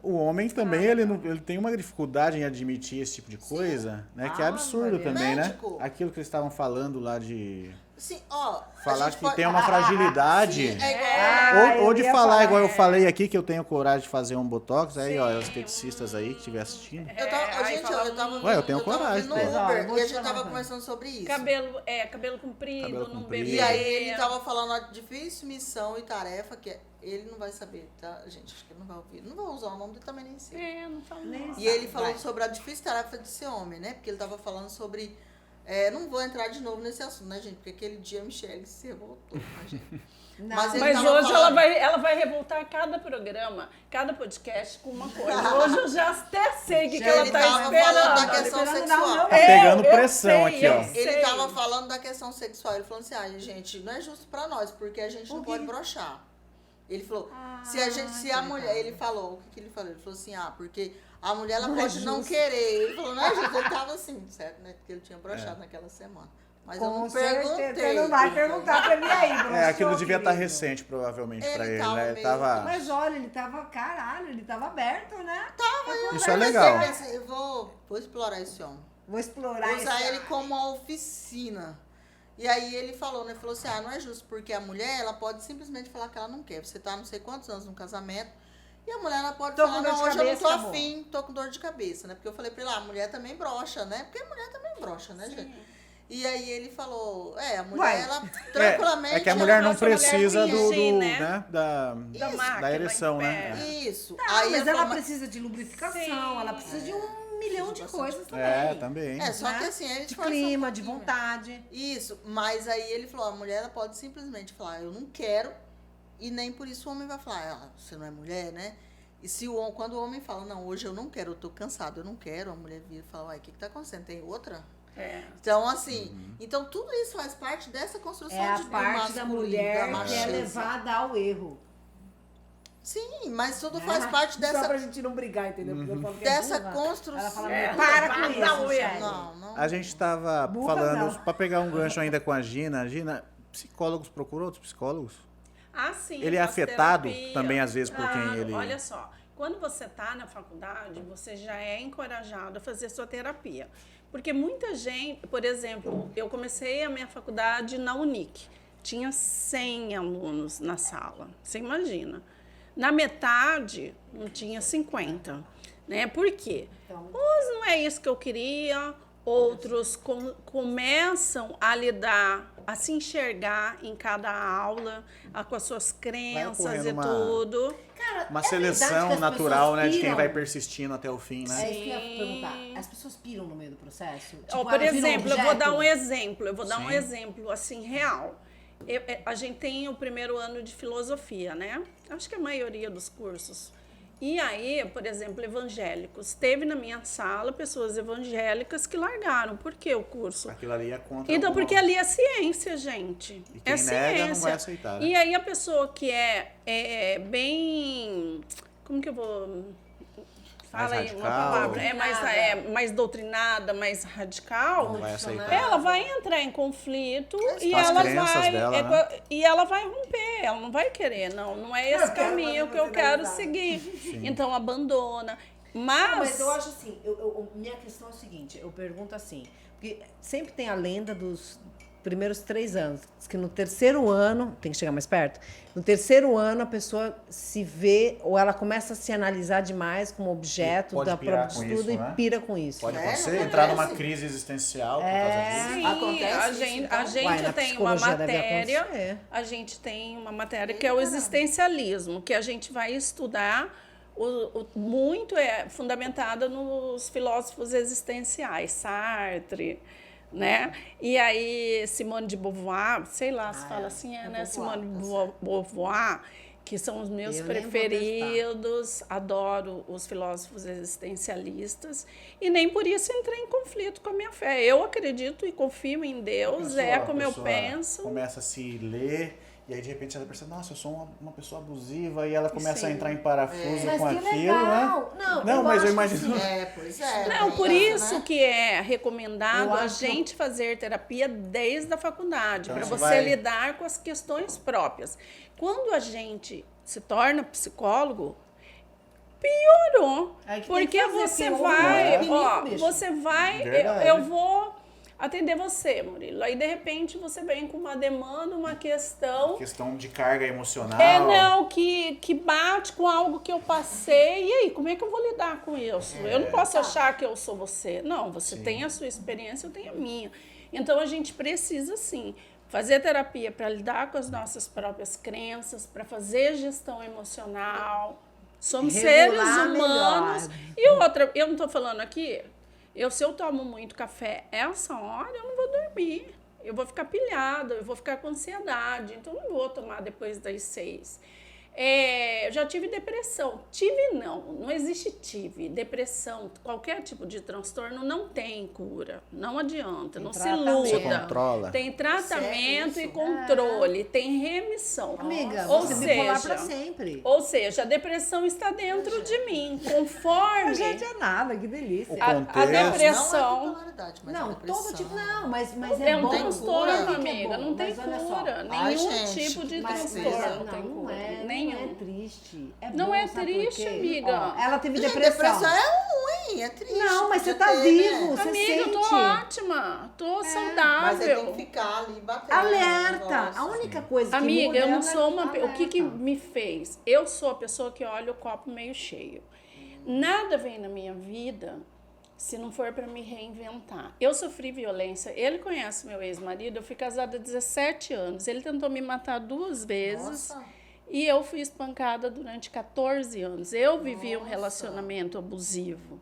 O homem também, ele tem uma dificuldade em admitir esse tipo de coisa, né? Que é absurdo Maria. também, Médico. né? Aquilo que eles estavam falando lá de Sim, ó. a falar gente que pode- tem uma fragilidade. Sim, é igual. Ou eu de ia falar falar, igual eu falei aqui, que eu tenho coragem de fazer um botox. Aí, ó, Sim. os esteticistas aí que estiver assistindo. Eu tava, aí gente, fala eu tava muito. Ué, eu tenho tava coragem, vendo pô. no Mas, ó, eu Uber vou e a te gente falar tava uma conversando sobre isso. Cabelo comprido, Cabelo não comprido. beber. E aí ele tava falando a difícil missão e tarefa, que ele não vai saber, tá? Gente, acho que ele não vai ouvir. Não vou usar o nome dele também nem sei. Não falo Nem nada. E ele falou Vai. sobre a difícil tarefa de ser homem, né? Porque ele tava falando sobre... não vou entrar de novo nesse assunto, né, gente? Porque aquele dia a Michelle se revoltou, né, gente? Não, Mas ele Mas tava hoje falando- ela vai revoltar cada programa, cada podcast com uma coisa. Hoje eu já até sei o que ela Ele tá tava esperando. falando da questão esperando sexual. dar o Tá meu- pegando Eu pressão sei, aqui, eu ó. sei. Ele tava falando da questão sexual. Ele falou assim, gente, não é justo pra nós, porque a gente não pode broxar. Ele falou, se a mulher, ele falou, o que ele falou? Ele falou assim, porque a mulher ela Não é pode não justo. querer. Ele falou, não é justo, ele tava assim, certo, né? Porque ele tinha broxado naquela semana. Mas eu Com não certeza, perguntei. você não vai perguntar pra mim aí, Bruno. Aquilo devia estar recente, provavelmente, Ele pra ele, tava né? Ele meio- tava... Mas olha, ele tava, ele tava aberto, né? Isso é Mas legal. eu pensei, eu vou explorar esse homem. Vou explorar Vou usar esse- ele como uma oficina. E aí ele falou, né? Falou assim, não é justo, porque a mulher, ela pode simplesmente falar que ela não quer. Você tá não sei quantos anos no casamento, e a mulher, ela pode Tô falar, com dor não, de hoje eu não cabeça, tô acabou. afim, tô com dor de cabeça, né? Porque eu falei pra ele, a mulher também brocha, né? Porque a mulher também brocha, né, gente? E aí ele falou, a mulher, Uai. ela tranquilamente... É que a ela mulher não brocha, a mulher precisa conhece. né? da máquina, da ereção, em né? pé. Isso. Mas ele ela falou, precisa de lubrificação, Sim. ela precisa de um milhão de coisas também. É, também. só né? que assim, ele De força um clima, de pouquinho. vontade. Isso, mas aí ele falou, a mulher ela pode simplesmente falar, eu não quero, e nem por isso o homem vai falar, você não é mulher, né? E se quando o homem fala, não, hoje eu não quero, eu tô cansado, eu não quero, a mulher vira e fala, uai, o que tá acontecendo? Tem outra? Então, assim, então tudo isso faz parte dessa construção É a de parte da masculino, mulher que é macheza. levada ao erro. Sim, mas tudo faz parte Só dessa, pra gente não brigar, entendeu? Porque eu falo que é dessa burra. construção. Ela fala, É. para com Dá isso, o erro. Michele. Não. A gente tava Burra falando, não. pra pegar um gancho ainda com a Gina. Gina, psicólogos procuram outros psicólogos? Ah, sim. Ele é faço afetado terapia. também, às vezes, por quem Claro, ele- Olha só, quando você está na faculdade, você já é encorajado a fazer sua terapia. Porque muita gente, por exemplo, eu comecei a minha faculdade na Unic. Tinha 100 alunos na sala, você imagina. Na metade, não tinha 50. Né? Por quê? Uns não é isso que eu queria, outros começam a lidar, a se enxergar em cada aula, com as suas crenças ocorrendo e uma- tudo. Cara, Uma é verdade que seleção as natural, pessoas né? De quem piram? vai persistindo até o fim, né? É isso que eu ia perguntar. As pessoas piram no meio do processo? Tipo, Ó, por elas viram exemplo, eu vou dar um objeto? exemplo, Sim. exemplo assim real. A gente tem o primeiro ano de filosofia, né? Acho que a maioria dos cursos. E aí, por exemplo, evangélicos. Teve na minha sala pessoas evangélicas que largaram. Por que o curso? Aquilo ali é contra Então, alguma- porque ali é ciência, gente. E quem é nega não ciência. vai aceitar, né? E aí a pessoa que é bem... Como que eu vou... Mais Fala aí uma radical. palavra. Mais doutrinada, mais radical. Não vai aceitar. Ela vai entrar em conflito e As ela crenças vai dela, né? e ela vai romper, ela não vai querer, não é esse caminho que eu quero seguir. Então abandona. Mas eu acho assim, minha questão é o seguinte, eu pergunto assim, porque sempre tem a lenda dos primeiros 3 anos, diz que no terceiro ano, tem que chegar mais perto, no terceiro ano a pessoa se vê, ou ela começa a se analisar demais como objeto Pode da pirar prova de com estudo isso, né? e pira com isso. Pode É, acontecer, não entrar acontece. numa crise existencial por causa disso. Sim, Acontece a isso, gente, então? a gente Uai, na tem uma psicologia deve matéria, acontecer. a gente tem uma matéria que é o existencialismo, que a gente vai estudar muito é fundamentada nos filósofos existenciais, Sartre, né? E aí Simone de Beauvoir, sei lá se fala assim, né? Simone de Beauvoir, que são os meus Eu nem vou preferidos, adoro os filósofos existencialistas e nem por isso entrei em conflito com a minha fé. Eu acredito e confio em Deus, A como eu pessoa penso. começa a se ler e aí de repente ela percebe, nossa, eu sou uma pessoa abusiva e ela começa a Sim. entrar em parafuso Mas com que aquilo, legal! né? Não, mas eu acho imagino. que sim. Pois é. Não, tem por essa, isso né? que é recomendado Eu a acho que gente fazer terapia desde a faculdade, Então, para você você vai- lidar com as questões próprias. Quando a gente se torna psicólogo, piorou. É que tem que Porque fazer, você porque vai, é ó, bicho. você vai, Verdade. eu vou atender você, Murilo. Aí, de repente, você vem com uma demanda, uma questão Questão de carga emocional. não, que bate com algo que eu passei. E aí, como é que eu vou lidar com isso? Eu não posso achar que eu sou você. Não, você tem a sua experiência, eu tenho a minha. Então, a gente precisa, sim, fazer terapia para lidar com as nossas próprias crenças, para fazer gestão emocional. Somos seres Regular humanos. melhor. E outra, eu não estou falando aqui, se eu tomo muito café essa hora, eu não vou dormir. Eu vou ficar pilhada, eu vou ficar com ansiedade. Então, eu não vou tomar depois das 6. Eu já tive depressão. Não existe depressão. Qualquer tipo de transtorno não tem cura. Não adianta, não se tratamento. Você iluda. controla. Tem tratamento Sério e isso? controle, tem remissão. Amiga, Ou você é bipolar seja, pra sempre. a depressão está dentro de mim, conforme Gente, é nada, que delícia. O a contexto. depressão. Não é bipolaridade, mas Não, é depressão. todo tipo, não, mas É é um bom. transtorno, Sabe o que é amiga. bom? Não tem Mas olha só, cura. Ai, Nenhum gente, tipo de Mas, transtorno não, tem não cura. é, Nenhum. não é triste. É Não bom, é sabe por triste, quê? amiga. Ó, ela teve Gente, depressão. depressão é ruim, é triste. Não, mas podia você tá ter, vivo, né? você Amiga, eu tô sente. ótima. Tô Mas aí saudável. tem que ficar ali batendo. Alerta! negócio. A única coisa que Amiga, muda eu não é sou uma. O que alerta. me fez? Eu sou a pessoa que olha o copo meio cheio. Nada vem na minha vida se não for para me reinventar. Eu sofri violência. Ele conhece meu ex-marido. Eu fui casada há 17 anos. Ele tentou me matar 2 vezes. Nossa. E eu fui espancada durante 14 anos. Eu vivi um Nossa. relacionamento abusivo.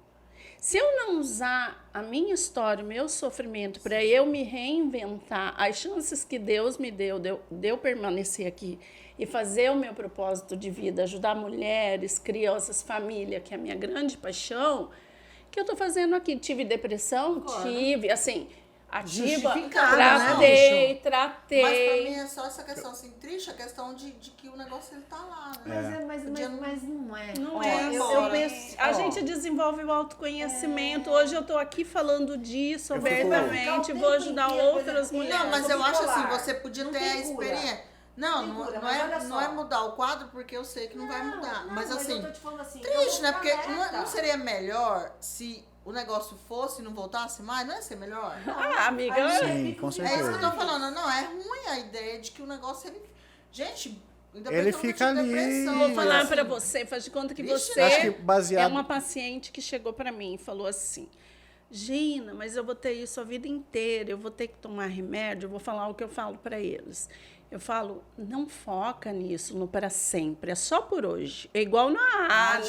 Se eu não usar a minha história, o meu sofrimento, para eu me reinventar, as chances que Deus me deu de eu permanecer aqui e fazer o meu propósito de vida, ajudar mulheres, crianças, família, que é a minha grande paixão, que eu estou fazendo aqui. Tive depressão? Claro. Tive, assim, ativa, Justificado, tratei, Mas pra tratei. mim é só essa questão assim, triste, a questão de que o negócio ele tá lá, né? Mas não é. Não Ó, é, eu embora. penso. A ó, gente desenvolve o autoconhecimento. Hoje eu estou aqui falando disso Eu fico- abertamente, vou ajudar outras mulheres. Não, mas eu acho assim, bipolar. você podia Não ter tem a cura. experiência. Não, Tem não, cura, não, mas é, olha não é só. mudar o quadro, porque eu sei que não vai mudar. Mas assim, eu tô te falando assim, eu triste, vou né? ficar Porque alerta. não seria melhor se o negócio fosse e não voltasse mais? Não ia ser melhor? Ah, amiga, Sim, com É isso que eu certeza. tô falando. Não, é ruim a ideia de que o negócio, ele... Gente, ainda bem Ele que eu nunca fica tive ali. depressão, vou mas falar assim, para você, faz de conta que Vixe, você Acho que é baseado. uma paciente que chegou para mim e falou assim: Gina, mas eu vou ter isso a vida inteira, eu vou ter que tomar remédio, eu vou falar o que eu falo para eles. Eu falo, não foca nisso, no para sempre, é só por hoje. É igual nessas.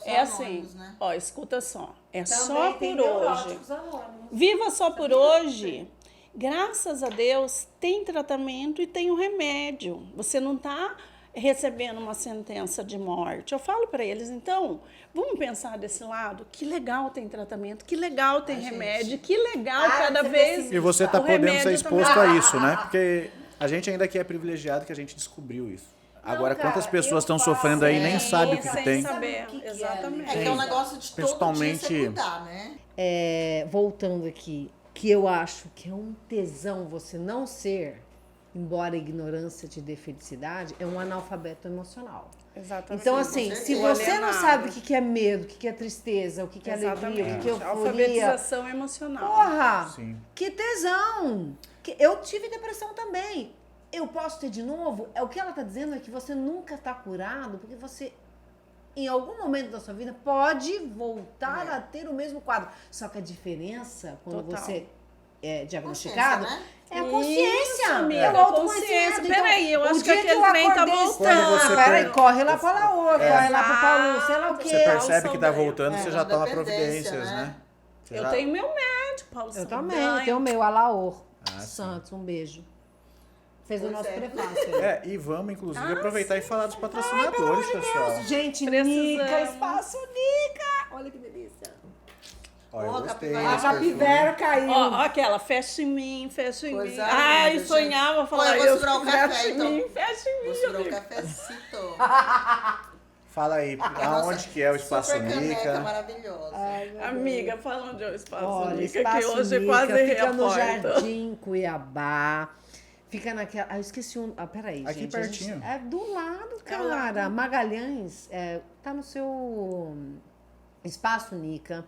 É assim, Anônimos, né? ó, escuta só, é Também só tem por hoje. neuróticos anônimos. Viva só por hoje. Graças a Deus, tem tratamento e tem o remédio. Você não está recebendo uma sentença de morte. Eu falo para eles, então, vamos pensar desse lado. Que legal tem tratamento, que legal tem remédio, que legal cada vez. E você está o podendo remédio ser exposto também. a isso, né? Porque a gente ainda aqui é privilegiado que a gente descobriu isso. Agora, cara, quantas pessoas eu estão falo, sofrendo aí e nem sabem o que sem tem. saber. Sabe o que é, Exatamente. É que é um negócio de todo dia Principalmente- você cuidar, né? Voltando aqui, que eu acho que é um tesão você não ser, embora a ignorância te dê felicidade, é um analfabeto emocional. Exatamente. Então, com assim, se certeza. você não Alienado. sabe o que é medo, o que é tristeza, o que é alegria, o que é euforia, Alfabetização emocional. porra, Sim. que tesão! Eu tive depressão também. Eu posso ter de novo? O que ela tá dizendo é que você nunca está curado, porque você, em algum momento da sua vida, pode voltar a ter o mesmo quadro. Só que a diferença, quando Total. você é diagnosticado, Consciência, né? é a consciência. Isso, amiga, é o autoconhecimento. consciência. Peraí, eu o acho que dia aquele eu trem tá acordei, voltando. Quando você peraí, per- corre lá pra Laú, corre lá pro Paulo, sei lá o quê. Você percebe que tá Saudável. voltando, você já toma Dependência, providências, né? né? Você Eu já- tenho meu médico, Paulo Eu Saldanha. também, eu tenho o meu, Alaor Ah, sim. Santos, um beijo. Fez o Pois nosso é. prefácio. É, e vamos, inclusive, aproveitar e falar dos patrocinadores, pessoal. Gente, Precisamos. Nica, Espaço Nica. Olha que delícia. Olha, eu Ó, gostei capivara. A desse perfume. capivara caiu. Ó, aquela, fecha em mim, fecha em mim. Coisa Ai, linda, sonhava gente. falar Pô, eu vou isso. segurar o café, Fecha em então. mim, fecha em mim. Vou segurar o amiga. cafecito. Fala aí, aonde que é o Espaço Super caneca Nica? maravilhosa. Amiga, fala onde é o Espaço Olha, Nica, que Espaço hoje Nica quase fica no reaporta. Jardim Cuiabá. Fica naquela... Ah, eu esqueci um... Ah, peraí, Aqui gente. a gente- pertinho. É do lado, É ao cara. lado. Magalhães, tá no seu Espaço Nica.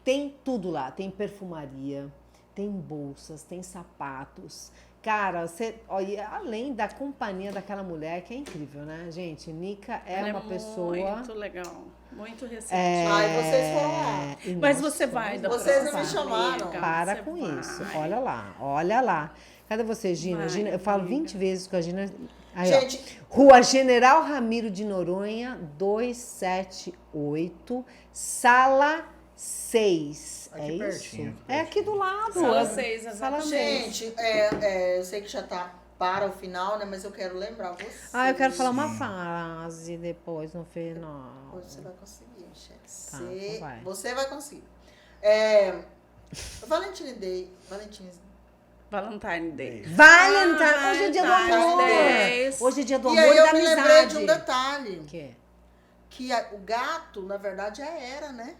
Tem tudo lá. Tem perfumaria, tem bolsas, tem sapatos. Cara, você... Olha, além da companhia daquela mulher, que é incrível, né, gente? Nica é Ela uma pessoa... muito legal, muito receptiva. Ai, vocês foram lá. E Mas nós você vai fomos da lá. Vocês não me próxima, chamaram. amiga, Para você com vai. isso. Olha lá, olha lá. Cadê você, Gina? Vai, Gina, eu falo amiga. 20 vezes com a Gina. Aí, Gente- ó. Rua General Ramiro de Noronha, 278, sala 6. Aqui É isso? pertinho, aqui É aqui do lado. Sala É. 6, Sala exatamente. seis. Gente, eu sei que já tá para o final, né? Mas eu quero lembrar vocês. Ah, eu quero falar uma frase depois, no final. Hoje você vai conseguir, Michelle. Tá, então vai. Você vai conseguir. Valentine Day. Valentine Day. Valentine! Hoje é dia do Valentine's amor! Day. Hoje é dia do E amor aí e da eu me lembrei amizade. de um detalhe. O quê? Que o gato, na verdade, é a Hera, né?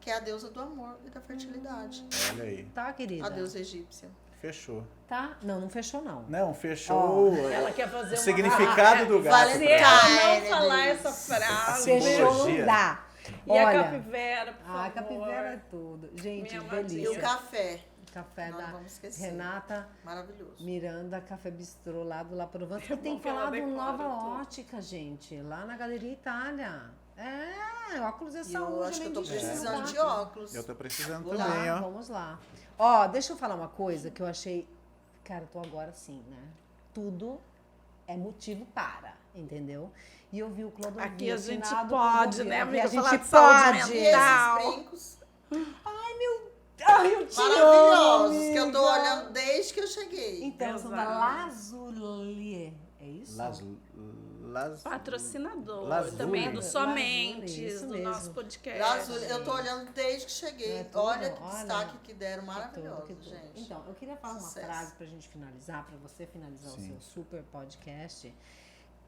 Que é a deusa do amor e da fertilidade. Olha aí, Tá, querida? A deusa egípcia. fechou. Tá? Não, não fechou, não. Não, fechou Ela quer fazer o uma... significado do gato. Vale- Se pra ela. ela Ai, não falar delícia. essa frase... Fechou, Simbologia. não dá. E a Olha, capivera, por favor. a capivera é tudo. Gente, Minha amadinha. E delícia. o café. Café Não da vamos esquecer. Renata Maravilhoso. Miranda, Café Bistrô, lá do La Provence. Que É tem bom que ela falado decora Nova tudo. Ótica, gente. Lá na Galeria Itália. Óculos é E saúde. eu acho que eu tô além disso, precisando tá? de óculos. Eu tô precisando Vou também, lá, ó. Vamos lá. Ó, deixa eu falar uma coisa que eu achei... Cara, eu tô agora assim, né? Tudo é motivo para, entendeu? E eu vi o Clodovil. Aqui a gente assinado pode, Clodovil. né, Aqui amiga? A gente Falar de saúde pode. E mental. esses brincos Ai, eu te maravilhosos amo, que eu tô amiga. olhando desde que eu cheguei. Então, são da Exato. Lazuli. É isso? Patrocinador Lazuli. também do Lazuli, Somentes, isso do mesmo. nosso podcast. Azul, eu tô olhando desde que cheguei. É tudo, Olha que olha. destaque que deram, Que maravilhoso, tudo, que tudo. gente. Então, eu queria falar uma Sucesso. frase pra gente finalizar, pra você finalizar Sim. o seu super podcast,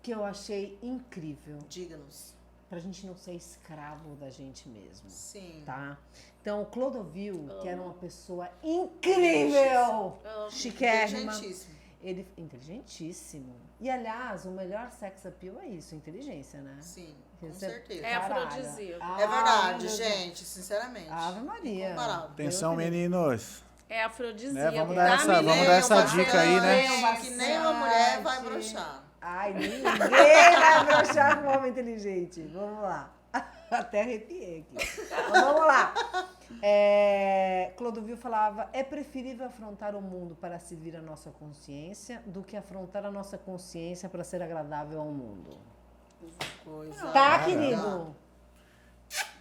que eu achei incrível, Diga-nos. pra gente não ser escravo da gente mesmo. Sim. Tá? Então, o Clodovil, que era uma pessoa incrível, chiquérrima, Inteligentíssimo. ele inteligentíssimo. E, aliás, o melhor sex appeal é isso, inteligência, né? Sim, com Você- certeza. É Caralho. afrodisíaco. É verdade, meu Deus. gente, sinceramente. Ave Maria. Incomparável. Atenção, Deus me livre. meninos. É afrodisíaco. Né, vamos tá, dar essa- menina? vamos dar essa Nenhum dica aí, né? bastante, Que nem uma mulher vai broxar. Ai, ninguém vai broxar com um homem inteligente. Vamos lá. Até arrepiei aqui. Mas vamos lá. Clodovil falava, é preferível afrontar o mundo para servir a nossa consciência do que afrontar a nossa consciência para ser agradável ao mundo. Coisa. Tá, Caramba. querido?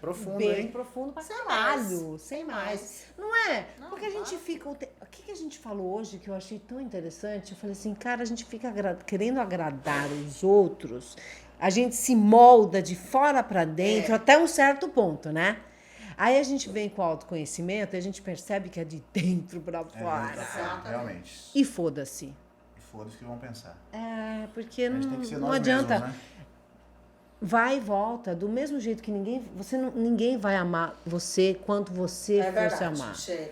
Profundo, bem hein? profundo pra Sem caralho. mais. Sem Sem mais. mais. Não é? Não, Porque a gente claro. fica... O que a gente falou hoje que eu achei tão interessante? Eu falei assim, cara, a gente fica querendo agradar os outros. A gente se molda de fora pra dentro até um certo ponto, né? Aí a gente vem com o autoconhecimento e a gente percebe que é de dentro pra fora. Exatamente. Realmente. E foda-se. E foda-se que vão pensar. É, porque A gente tem que ser não nós adianta. mesmos, né? Vai e volta, do mesmo jeito que ninguém vai amar você quanto você É fosse verdade, amar. Michele.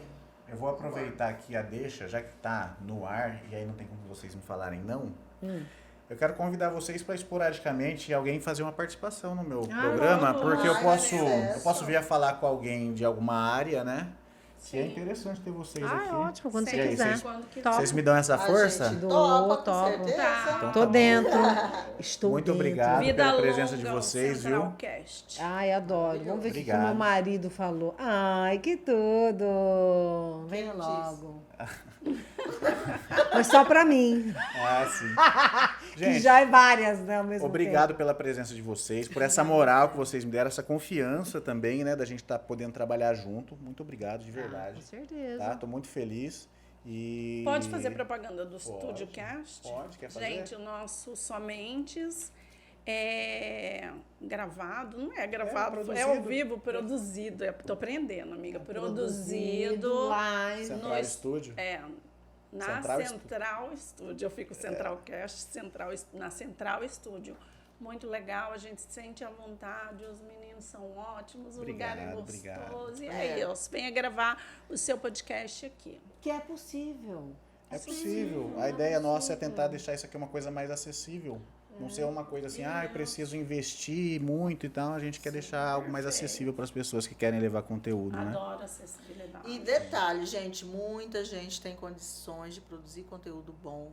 Eu vou aproveitar aqui a deixa, já que tá no ar, e aí não tem como vocês me falarem não. Eu quero convidar vocês para esporadicamente alguém fazer uma participação no meu programa, vamos. porque Ai, eu posso vir a falar com alguém de alguma área, né? Que é interessante ter vocês aqui. Ótimo, quando E você aí, quiser. Quando quiser. Top. Vocês me dão essa A força? gente Dou, topa, com topo. certeza. Tá. Então Tô tá bom. dentro. Estou Muito dentro. obrigado. Vida pela longa presença de ao vocês, viu? Centralcast. Ai, adoro. Vamos ver o que o Obrigado. meu marido falou. Ai, que tudo. Venha Quem logo. Mas só pra mim. Ah, sim. Que Gente, já é várias, né, ao mesmo obrigado tempo. pela presença de vocês, por essa moral que vocês me deram, essa confiança também, né, da gente estar podendo trabalhar junto. Muito obrigado, de Com verdade. certeza. Tá? Tô muito feliz. E... Pode fazer propaganda do Pode. Estúdio Cast? Pode, quer fazer? Gente, o nosso Somentes é gravado, não é gravado, é, produzido. ao vivo, produzido. Tô aprendendo, amiga. Produzido live. Central no- Estúdio. na Central Central Estúdio. Eu fico Centralcast, na Central Estúdio. Muito legal, a gente se sente à vontade, os meninos são ótimos, o lugar é Obrigado, gostoso. E é isso, venha gravar o seu podcast aqui. Que é possível. É possível. A ideia nossa é tentar deixar isso aqui uma coisa mais acessível. Não ser uma coisa assim, eu preciso investir muito e tal. A gente quer deixar algo mais acessível para as pessoas que querem levar conteúdo, né? Adoro acessibilidade. E detalhe, gente, muita gente tem condições de produzir conteúdo bom.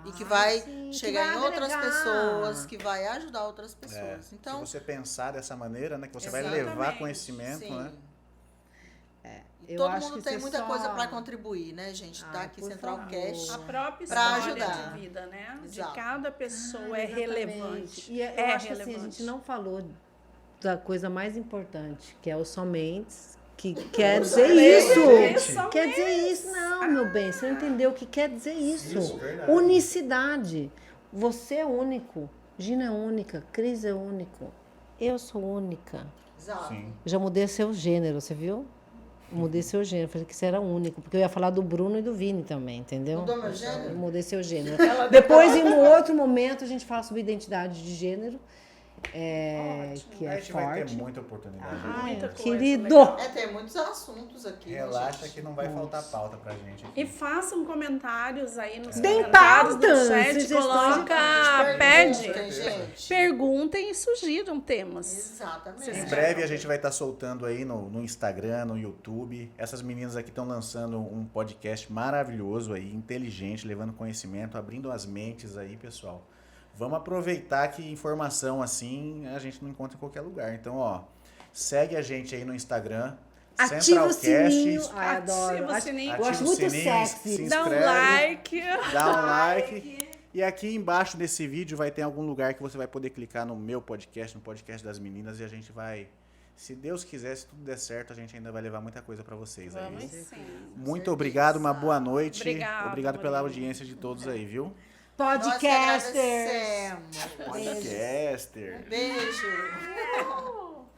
E que Ah, vai sim, que chegar vai em outras agregar. pessoas, que vai ajudar outras É, pessoas. Então, se você pensar dessa maneira, né, que você vai Exatamente. levar conhecimento, sim. né? Eu Todo acho mundo que tem você muita só- coisa para contribuir, né, gente? Tá Ai, aqui por Centralcast. A própria Pra história ajudar. de vida, né? Exato. De cada pessoa é Exatamente. relevante. E eu é acho que assim, a relevante. gente não falou da coisa mais importante, que é o somente, que quer dizer isso. Somente. Quer dizer isso. Não, meu bem, você não entendeu o que quer dizer isso. Isso, verdade. Unicidade. Você é único. Gina é única. Cris é único. Eu sou única. Exato. Sim. Eu já mudei seu gênero, você viu? Mudei seu gênero. Falei que você era único. Porque eu ia falar do Bruno e do Vini também, entendeu? Mudou meu Eu gênero? mudei seu gênero. Depois, em um outro momento, a gente fala sobre identidade de gênero. Que a é gente vai ter forte. muita oportunidade. Ai, Muita coisa querido! legal. Tem muitos assuntos aqui. Relaxa gente. que não vai faltar pauta pra gente aqui. E façam comentários aí nos Deem comentários do pautas, chat. sugestões Coloca, de pede. perguntas, gente. Perguntem e sugiram temas. Exatamente. Em breve a gente vai estar soltando aí no Instagram, no YouTube. Essas meninas aqui estão lançando um podcast maravilhoso aí, inteligente, levando conhecimento, abrindo as mentes aí, pessoal. Vamos aproveitar que informação assim a gente não encontra em qualquer lugar. Então, ó, segue a gente aí no Instagram. Ativa o sininho. Centralcast. Ai, adoro. Ativa o sininho. Eu acho Ativa o muito sininho, sexy. se Dá um inscreve. like. Dá um like. E aqui embaixo desse vídeo vai ter algum lugar que você vai poder clicar no meu podcast, no podcast das meninas, e a gente vai, se Deus quiser, se tudo der certo, a gente ainda vai levar muita coisa pra vocês aí. Vamos viu? sim. Muito obrigado, uma boa noite. Obrigada, Obrigado pela Murilo. audiência de todos aí, viu? Nós que Podcasters. agradecemos. Podcaster. Beijo.